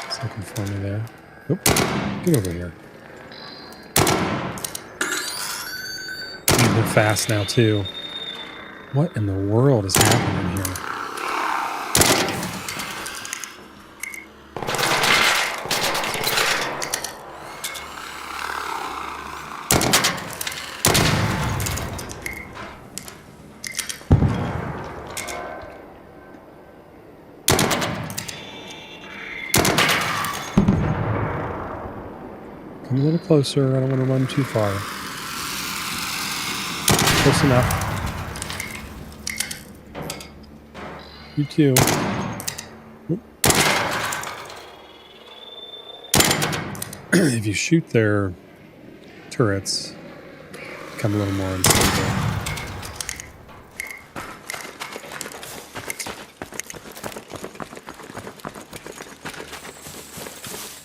It's looking for me there. Oop. Get over here. They're fast now too. What in the world is happening here? Come a little closer. I don't want to run too far. Close enough. You too. Oop. If you shoot their turrets, become a little more unstable.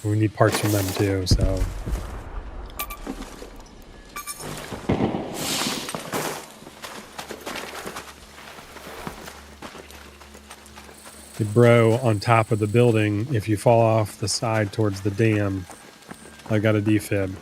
We need parts from them too, so. The bro on top of the building, if you fall off the side towards the dam, I got a defib.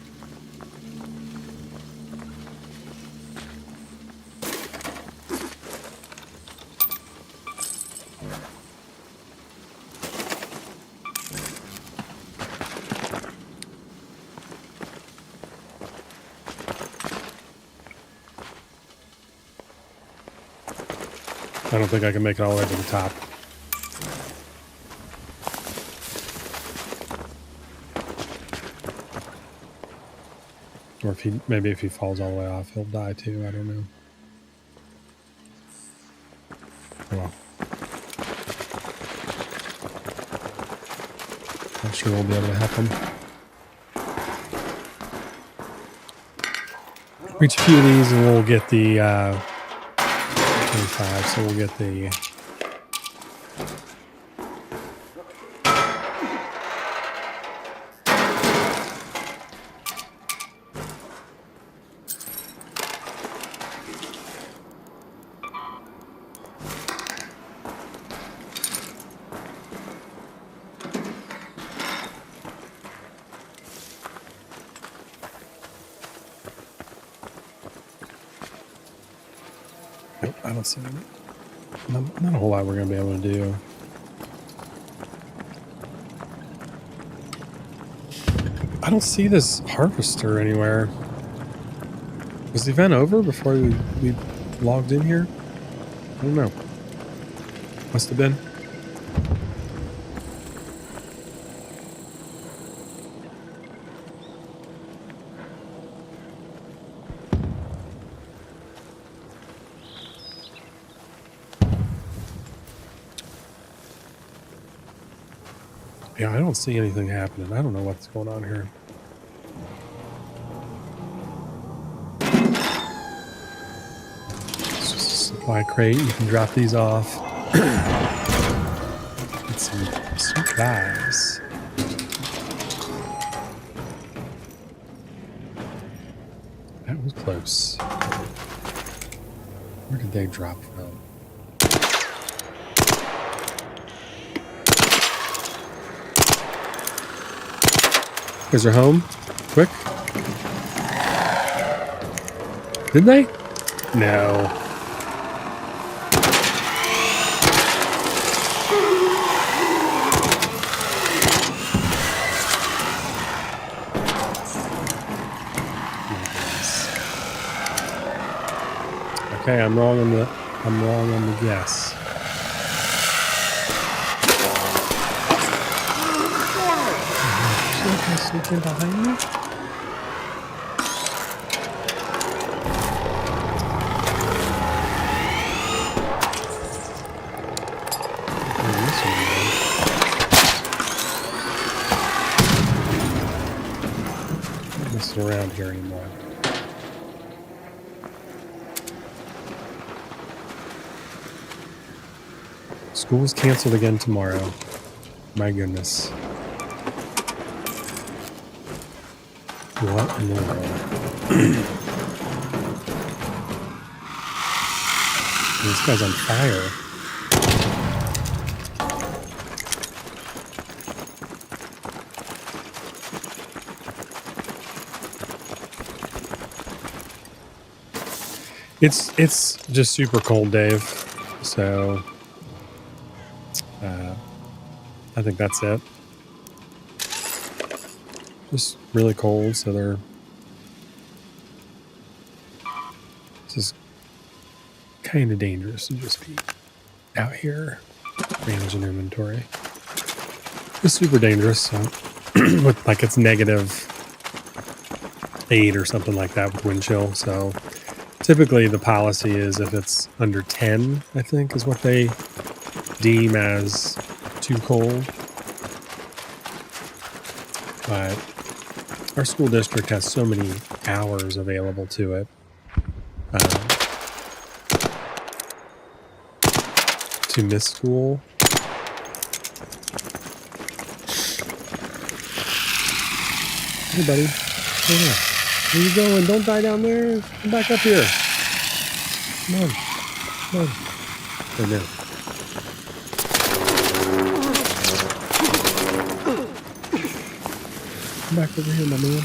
I don't think I can make it all the way to the top. Or if he falls all the way off, he'll die too. I don't know. Oh well. I'm sure we'll be able to help him. Reach a few of these and we'll get the 25, so we'll get the Nope, I don't see them. Not a whole lot we're going to be able to do. I don't see this harvester anywhere. Was the event over before we logged in here? I don't know. Must have been. Yeah, I don't see anything happening. I don't know what's going on here. It's just a supply crate. You can drop these off. Get some supplies. That was close. Where did they drop from? Guys are home. Quick. Did they? No. Okay, I'm wrong on the guess. Sneaking behind me? Not messing around here anymore. School's canceled again tomorrow. My goodness. What in the world? This guy's on fire. It's just super cold, Dave. So I think that's it. Just really cold, so this is kind of dangerous to just be out here managing inventory. It's super dangerous, so with like it's -8 or something like that with wind chill. So typically the policy is if it's under 10, I think is what they deem as too cold. But our school district has so many hours available to it. To miss school. Hey, buddy. Hey, where you going? Don't die down there. Come back up here. Come on. Come on. Right now. Come back over here, my man.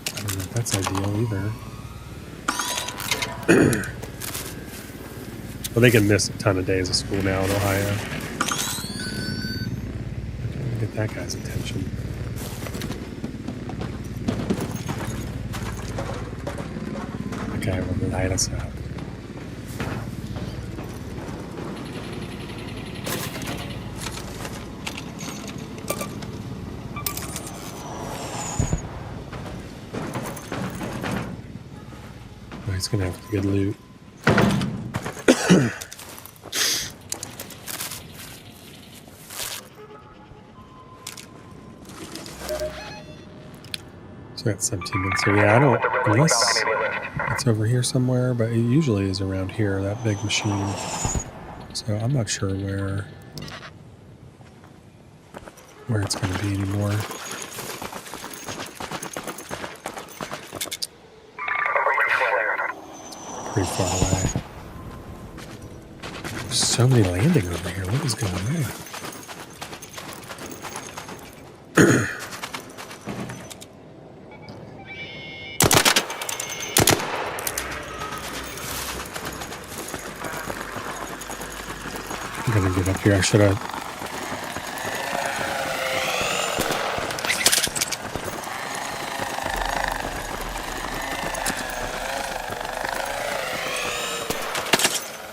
I don't know if that's ideal either. Well, they can miss a ton of days of school now in Ohio. Get that guy's attention. Okay, well, light us up. He's gonna have good loot. So that's 17 minutes. So yeah, I don't, unless it's over here somewhere, but it usually is around here, that big machine. So I'm not sure where it's gonna be anymore. Pretty far away. There's so many landing over here. What is going on? I'm gonna get up here. I should have.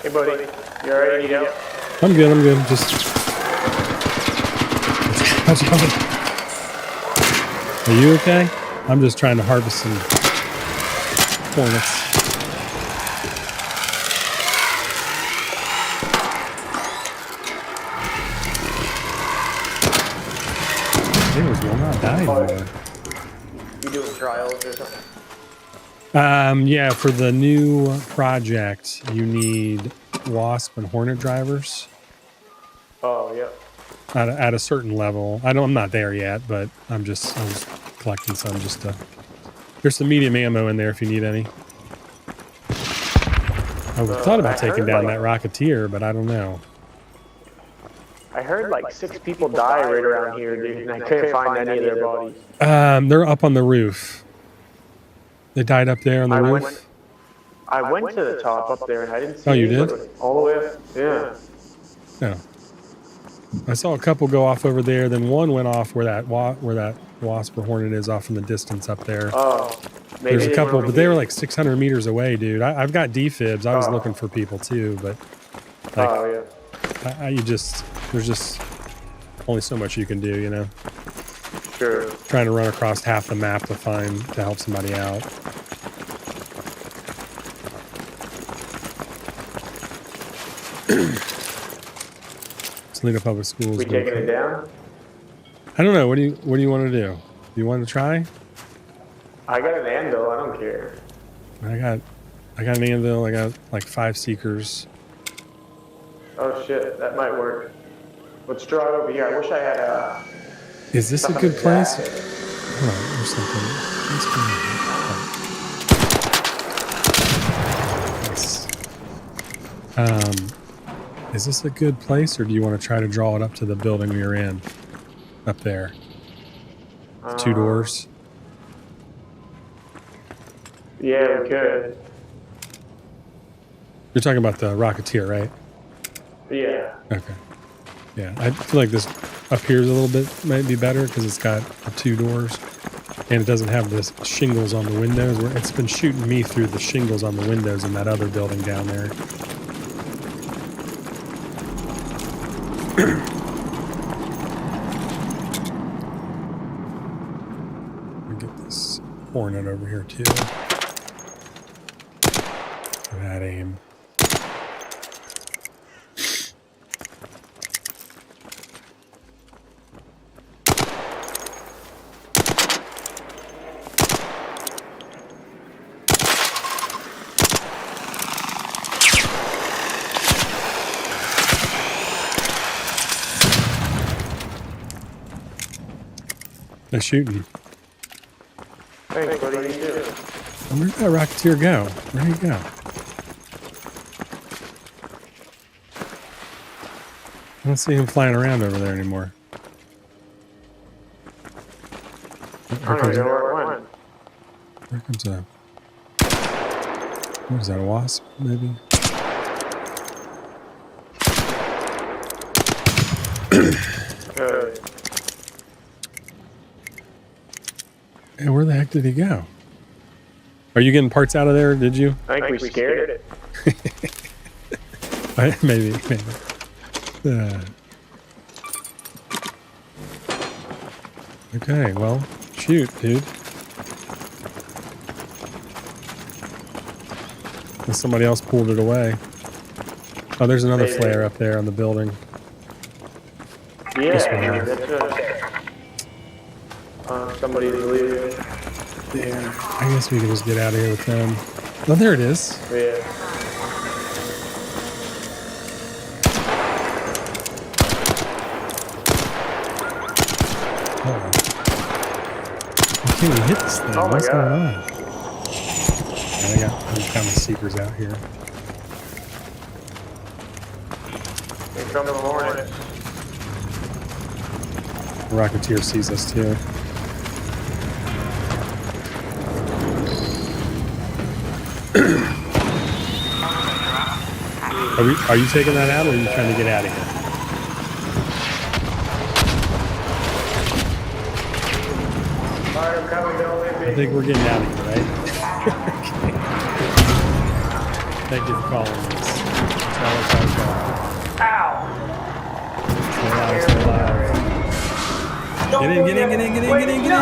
Hey, buddy. You alright? Need help? I'm good. Just. How's it going? Are you okay? I'm just trying to harvest some hornets. There's one not dying anymore. You doing trials or something? Yeah, for the new project, you need Wasp and Hornet drivers. Oh, yeah. At a certain level. I'm not there yet, but I was collecting some just to. There's some medium ammo in there if you need any. I thought about taking down that Rocketeer, but I don't know. I heard like 6 people die right around here, dude, and I couldn't find any of their bodies. They're up on the roof. They died up there on the roof. I went to the top up there and I didn't see. Oh, you did? All the way up. Yeah. No. I saw a couple go off over there. Then one went off where that wasp or hornet is off in the distance up there. Oh. Maybe there's a couple, but they were like 600 meters away, dude. I've got defibs. I was looking for people too, but like, there's just only so much you can do, you know. Sure. Trying to run across half the map to help somebody out. Toledo Public Schools. We taking it down? I don't know. What do you want to do? You want to try? I got an anvil. I don't care. I got an anvil. I got like 5 seekers. Oh shit, that might work. Let's draw it over here. I wish I had a. Is this a good place? Hold on, there's something. Nice. Is this a good place, or do you want to try to draw it up to the building we were in? Up there. 2 doors. Yeah, we could. You're talking about the Rocketeer, right? Yeah. Okay. Yeah, I feel like this up here is a little bit might be better because it's got 2 doors, and it doesn't have the shingles on the windows. Where it's been shooting me through the shingles on the windows in that other building down there. Let me get this hornet over here too. That aim. They're shooting. Thanks, buddy. You too. Where'd that Rocketeer go? Where'd he go? I don't see him flying around over there anymore. Here comes a... What is that, a wasp, maybe? Hey, where the heck did he go? Are you getting parts out of there, did you? I think we scared it. Maybe. Okay, well, shoot, dude. And somebody else pulled it away. Oh, there's another flare up there on the building. Yeah, that's somebody's leaving. There. I guess we can just get out of here with them. Oh, there it is. Yeah. I can't even hit this thing. Oh What's God. going on? Yeah, I just got my seekers out here. Here come the hornet. The Rocketeer sees us too. Are you taking that out, or are you trying to get out of here? Fire coming, don't leave me. I think we're getting out of here, right? Okay. Thank you for calling us. Ow! Stay alive. Get in. No.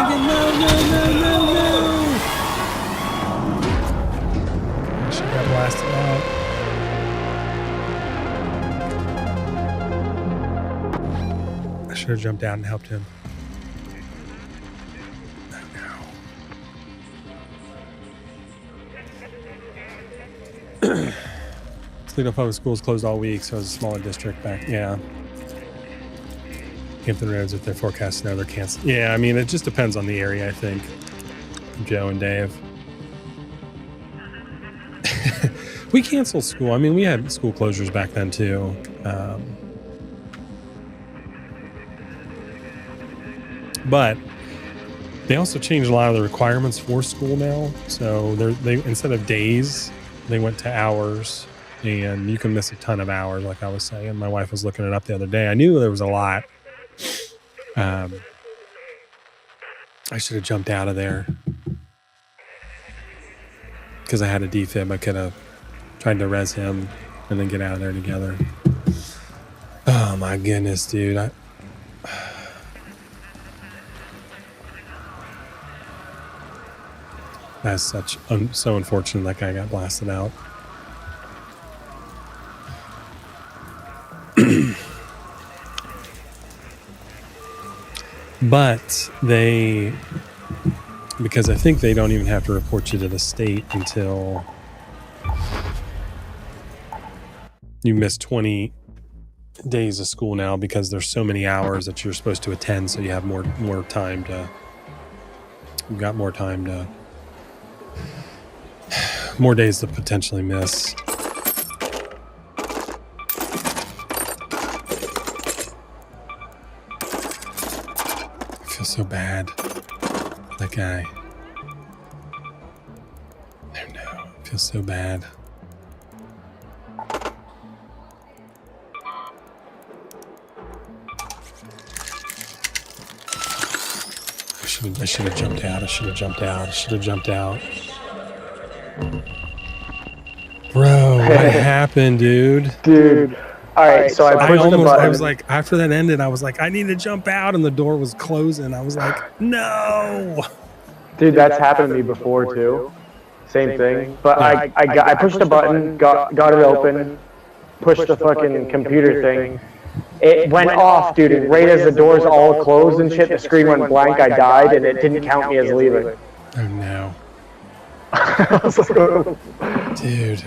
She got blasted out. I should have jumped out and helped him. Toledo Public Schools closed all week, so it's a smaller district back. Yeah. Hampton Roads, if they're forecast snow, they're canceled. Yeah, I mean, it just depends on the area, I think. Joe and Dave. we canceled school. I mean, we had school closures back then too. But they also changed a lot of the requirements for school now. So they instead of days, they went to hours, and you can miss a ton of hours. Like I was saying, my wife was looking it up the other day. I knew there was a lot. I should have jumped out of there because I had a defib. I could have tried to res him and then get out of there together. Oh my goodness, dude. That's so unfortunate that guy got blasted out. But because I think they don't even have to report you to the state until you miss 20 days of school now, because there's so many hours that you're supposed to attend, so you have more time to more days to potentially miss. I feel so bad. That guy. I don't know. I feel so bad. I should have jumped out. Bro, what happened, dude? Dude. All right, so I pushed the button. I was like, after that ended, I was like, I need to jump out, and the door was closing. I was like, no. Dude, that's happened to me before too. Same thing. But I pushed the button, got it open, pushed the fucking computer thing. It went off, dude, and right as the doors all closed and shit, the screen went blank, I died, and it didn't count me as leaving. Oh no. I was like, oh. Dude.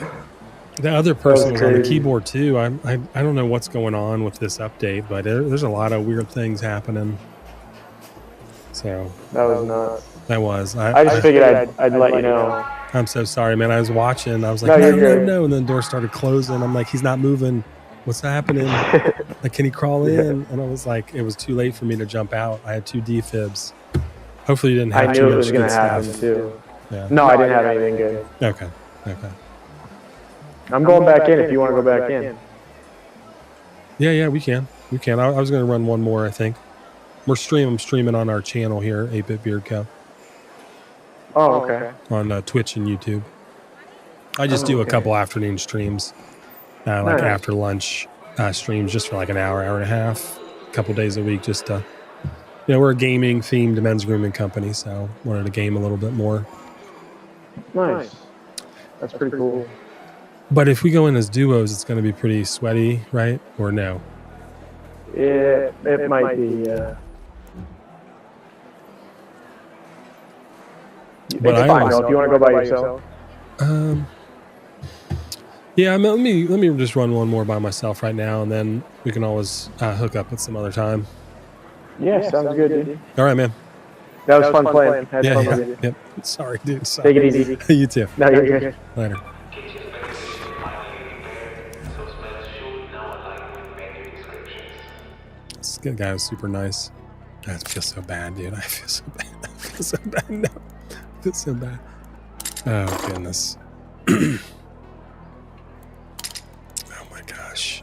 The other person was on the keyboard too. I don't know what's going on with this update, but there's a lot of weird things happening. So that was nuts. That was. I just figured I'd let you know. I'm so sorry, man. I was watching. I was like, no. And then the door started closing. I'm like, he's not moving. What's happening? Like, can he crawl in? And I was like, it was too late for me to jump out. I had 2 defibs. Hopefully you didn't have too much good stuff. I knew it was going to happen too. Yeah. No, I didn't have anything good. Okay. I'm going back in if you want to go back in. Yeah, we can. I was going to run one more, I think. I'm streaming on our channel here, 8-Bit Beard Co. Oh, okay. On Twitch and YouTube. I just do a couple afternoon streams, like after lunch streams, just for like an hour and a half, a couple days a week, just to, we're a gaming themed men's grooming company, so wanted to game a little bit more. Nice. That's pretty cool. But if we go in as duos, it's going to be pretty sweaty, right? Or no? It might be, But it's fine, if you want to go by yourself. Yeah, let me just run one more by myself right now, and then we can always hook up at some other time. Yeah, sounds good, dude. All right, man. That was fun playing. Had fun with you. Yep. Sorry, dude. Sorry. Take it easy. You too. No, you're good. Later. This guy was super nice. I feel so bad, dude. I feel so bad. No. I feel so bad. Oh, goodness. Oh, my gosh.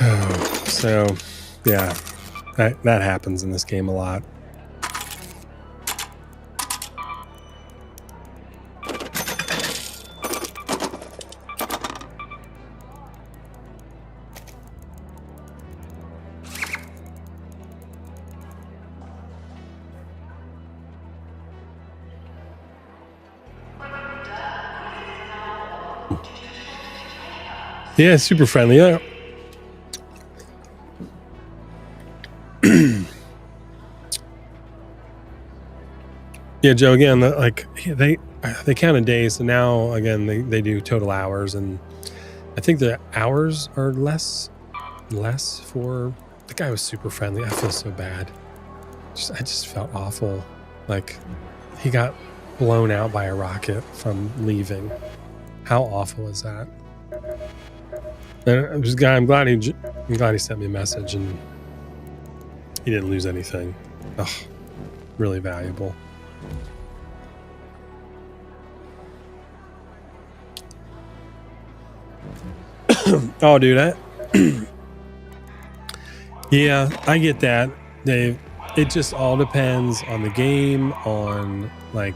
Oh, so, yeah. That happens in this game a lot. Yeah, super friendly. Yeah. Yeah, Joe, again, they counted days, so now, again, they do total hours, and I think the hours are less for... The guy was super friendly. I feel so bad. I just felt awful. Like, he got blown out by a rocket from leaving. How awful is that? And I'm glad he sent me a message and he didn't lose anything. Ugh, really valuable. Oh, dude, yeah, I get that, Dave. It just all depends on the game, on like,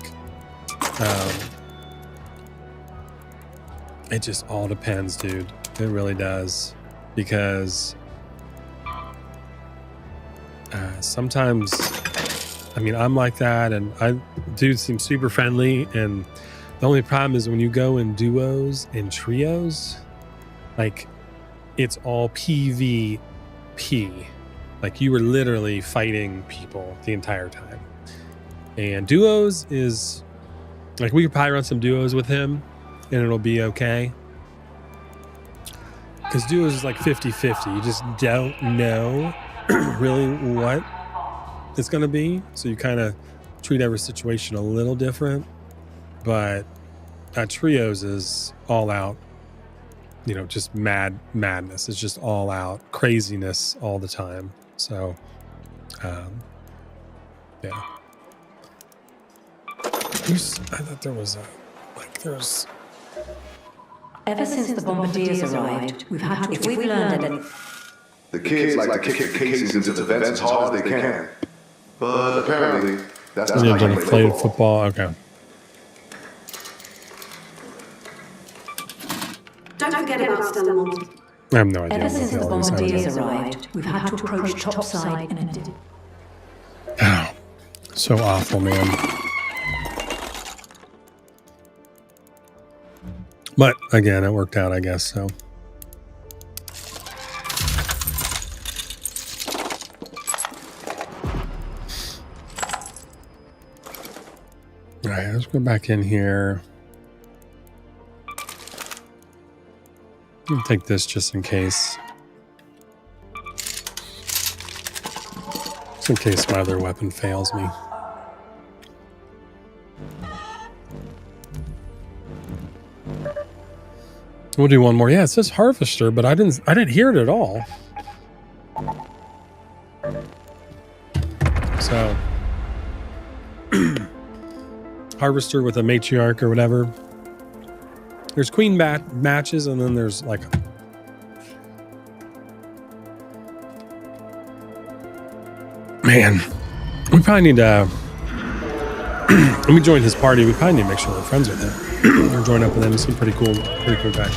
it just all depends, dude. It really does, because sometimes, I mean, I'm like that, and dude seems super friendly, and the only problem is when you go in duos and trios, like, it's all PvP. Like, you were literally fighting people the entire time. And duos is, like, we could probably run some duos with him, and it'll be okay. Because duos is like 50-50. You just don't know really what it's going to be. So you kind of treat every situation a little different. But trios is all out. You know, just madness. It's just all out craziness all the time. So, yeah. I thought there was there's. Ever since the bombardiers arrived, we've had to. If we've learned anything. The kids like to kick the cases into the vents as hard as they can. But apparently, that's not how you play football. Okay. Don't forget about Stellamont. I have no idea. Ever since the bombardiers arrived, we've had to approach topside in a Oh, so awful, man. But again, it worked out, I guess. So. All right, let's go back in here. I'll take this just in case. Just in case my other weapon fails me. We'll do one more. Yeah, it says harvester, but I didn't hear it at all. So harvester with a matriarch or whatever. There's queen matches, and then there's like man, we probably need to let me join his party. We probably need to make sure we're friends with him or join up with him. He seems pretty cool guy.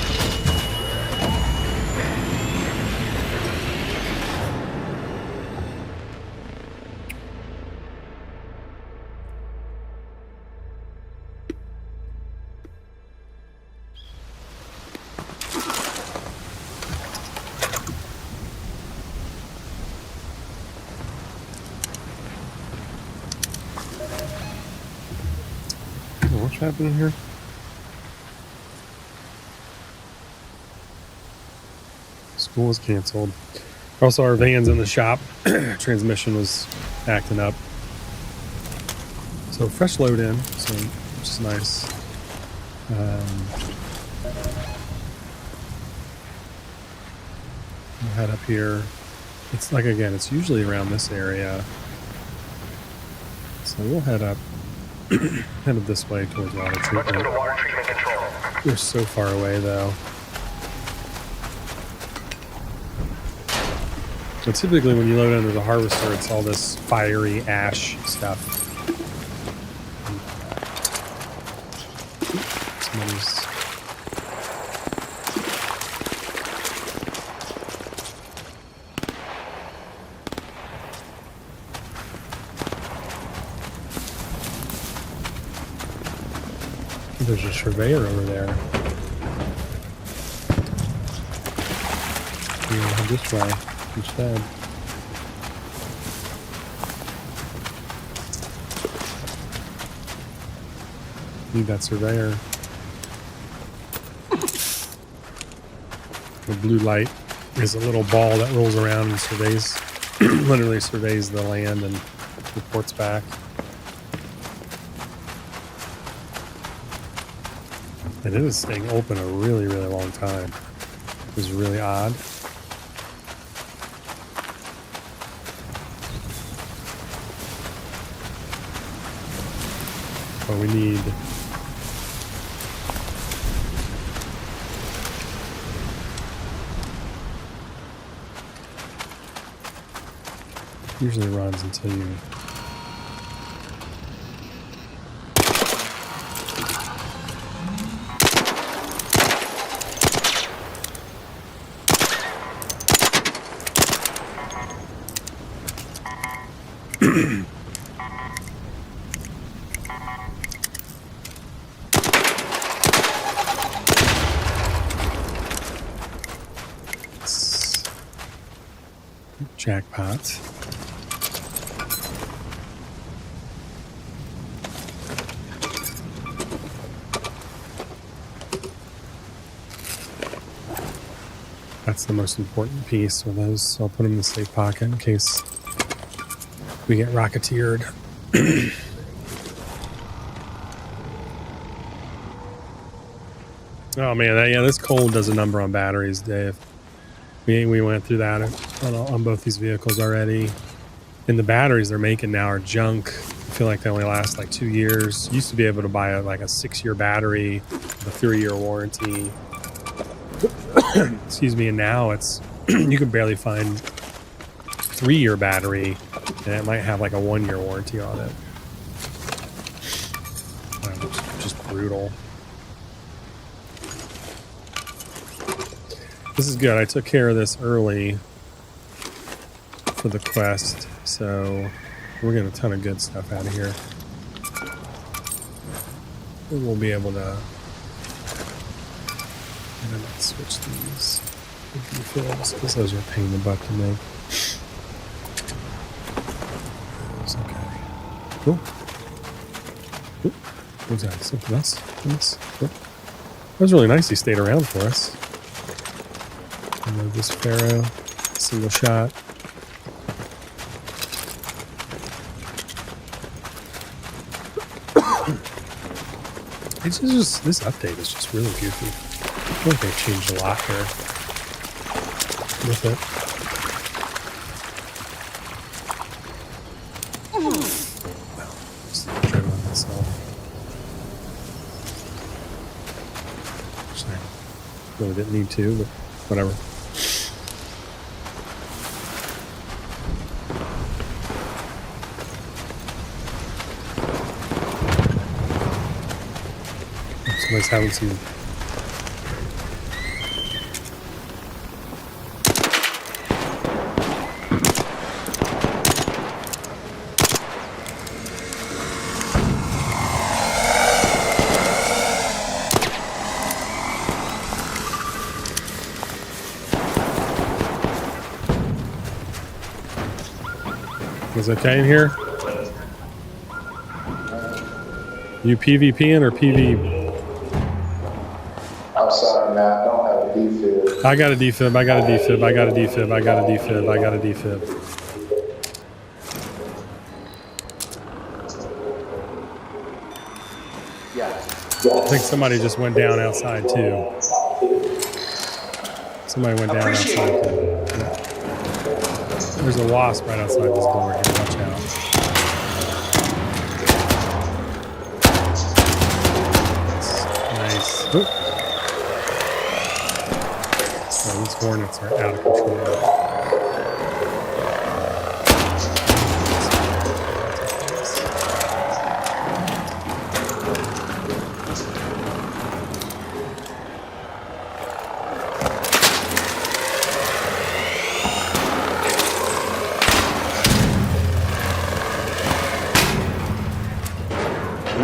What's happening here? School was canceled. Also, our van's in the shop. Transmission was acting up. So fresh load in, so which is nice. We'll head up here. It's like, again, it's usually around this area. So we'll head up. Headed this way towards water treatment. We're so far away, though. So typically, when you load under the harvester, it's all this fiery ash stuff. Somebody's. There's a surveyor over there. We'll head this way instead. Need that surveyor. The blue light is a little ball that rolls around and surveys, literally surveys the land and reports back. And it is staying open a really, really long time. It was really odd. But we need... Usually runs until you... Jackpot. That's the most important piece of those. So I'll put them in the safe pocket in case we get rocketeered. Oh man, yeah, this cold does a number on batteries, Dave. We went through that on both these vehicles already. And the batteries they're making now are junk. I feel like they only last like 2 years. Used to be able to buy a 6-year battery with a 3-year warranty. Excuse me, and now it's you can barely find 3-year battery, and it might have like a 1-year warranty on it. Just brutal. This is good. I took care of this early for the quest, so we're getting a ton of good stuff out of here. And we'll be able to switch these refills because those are a pain in the butt to make. It's okay. Cool. Oop. What's that? Something else? Oop. That was really nice. He stayed around for us. Unload this Pharaoh. Single shot. It's just this update is just really goofy. I feel like they've changed a lot here with it. Well, just driven on myself. Actually, I really didn't need to, but whatever. Somebody's having some... Is it okay in here? You PvPing or PV? I'm sorry, man. I don't have a defib. I got a defib. I got a defib. I got a defib. I got a defib. I got a defib. I think somebody just went down outside too. Somebody went down outside too. Yeah. There's a wasp right outside this door here. Watch out. Nice. Oop. So these hornets are out of control.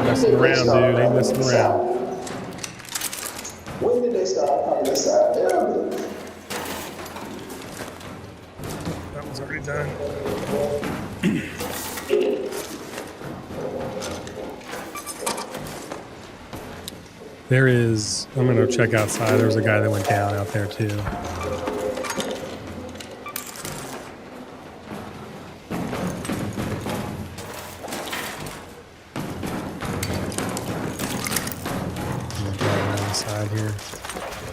Messing around, dude. Ain't messing around. When did they start coming inside? That one's already done. There is... I'm going to check outside. There's a guy that went down out there, too. side here.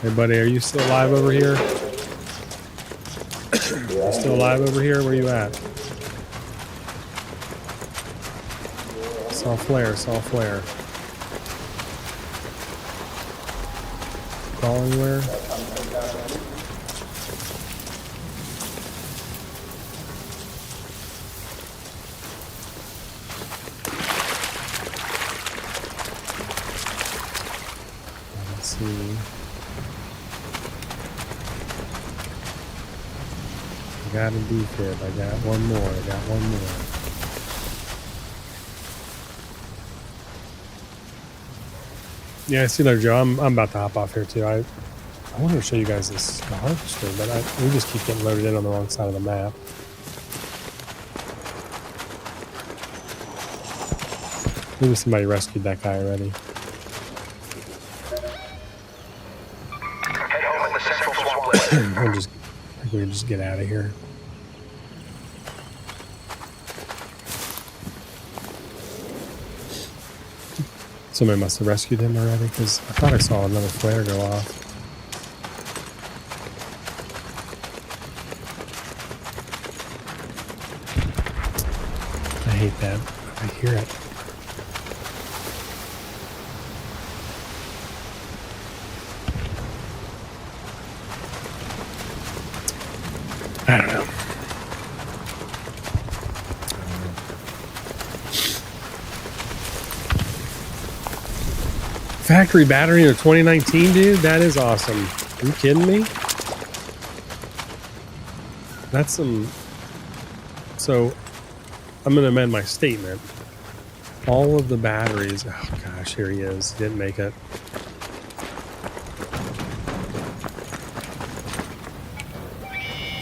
Hey, buddy, are you still alive over here? You still alive over here? Where you at? Saw flare, saw flare. Call anywhere? Let's see. I got a defib. I got one more. I got one more. Yeah, I see there, Joe. I'm about to hop off here too. I wanted to show you guys this harvester, but we just keep getting loaded in on the wrong side of the map. Maybe somebody rescued that guy already. Head home in the central swampland. We can just get out of here. Somebody must have rescued him already, because I thought I saw another flare go off. I hate that. I hear it. I don't know. Factory battery in 2019, dude? That is awesome. Are you kidding me? That's some... So, I'm going to amend my statement. All of the batteries... Oh, gosh, here he is. Didn't make it.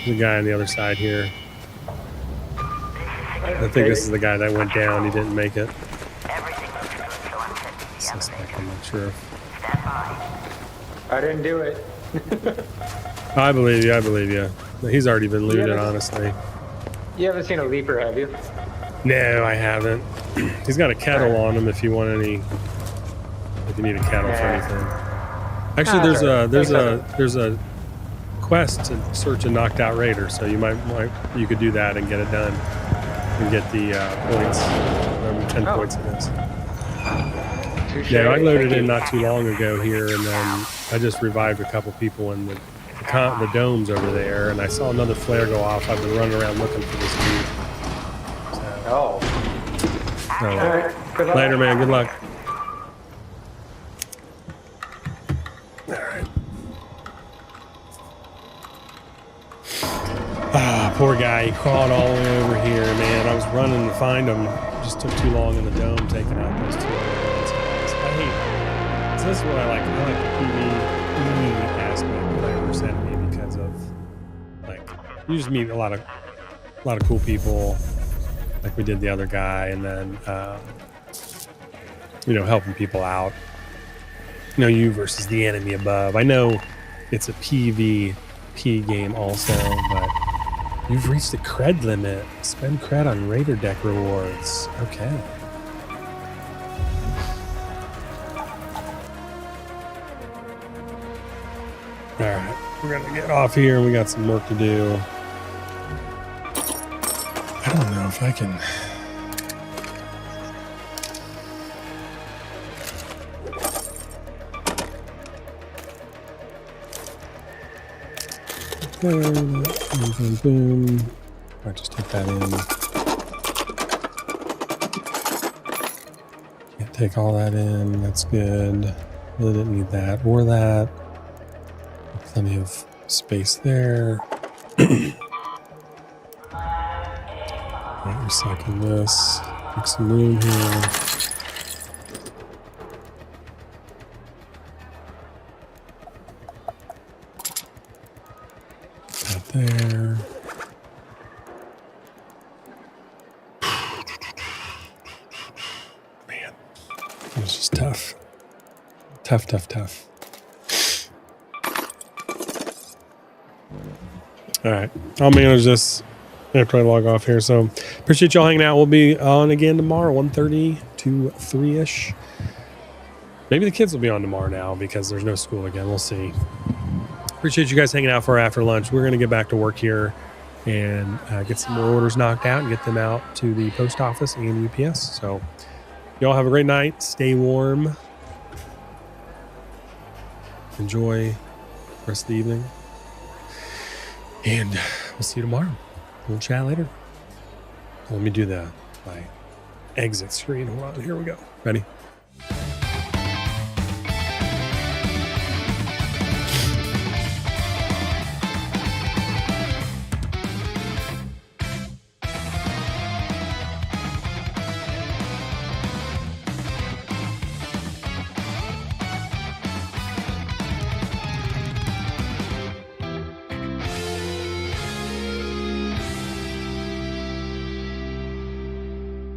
There's a guy on the other side here. I think this is the guy that went down. He didn't make it. Suspect, I'm not sure. I didn't do it. I believe you. I believe you. He's already been looted, honestly. You haven't seen a leaper, have you? No, I haven't. He's got a kettle on him if you want any. If you need a kettle for anything. Actually, there's a quest to search a knocked out raider, so you could do that and get it done and get the points. 10 points it is. Yeah, I loaded in not too long ago here, and then I just revived a couple people in the domes over there, and I saw another flare go off. I've been running around looking for this dude. So, All right. Later, man. Good luck. All right. Ah, poor guy. He crawled all the way over here, man. I was running to find him. Just took too long in the dome taking out those two other guys. I hate. So this is what I like. I like the PvE aspect, like I said to me, because of like you just meet a lot of cool people, like we did the other guy, and then helping people out. You versus the enemy above. I know it's a PvP game also, but you've reached the cred limit. Spend cred on Raider deck rewards. Okay. All right, we're gonna get off here. We got some work to do. I don't know if I can. Boom, boom, boom. I just took that in. Can't take all that in. That's good. Really didn't need that or that. Plenty of space there. Recycle this. Make some room here. That there. Man, it was just tough. Tough. All right, I'll manage this after I log off here. So appreciate y'all hanging out. We'll be on again tomorrow, 1:30 to 3-ish. Maybe the kids will be on tomorrow now because there's no school again. We'll see. Appreciate you guys hanging out for after lunch. We're going to get back to work here and get some more orders knocked out and get them out to the post office and UPS. So y'all have a great night. Stay warm. Enjoy the rest of the evening. And we'll see you tomorrow. We'll chat later. Let me do my exit screen. Hold on. Here we go. Ready?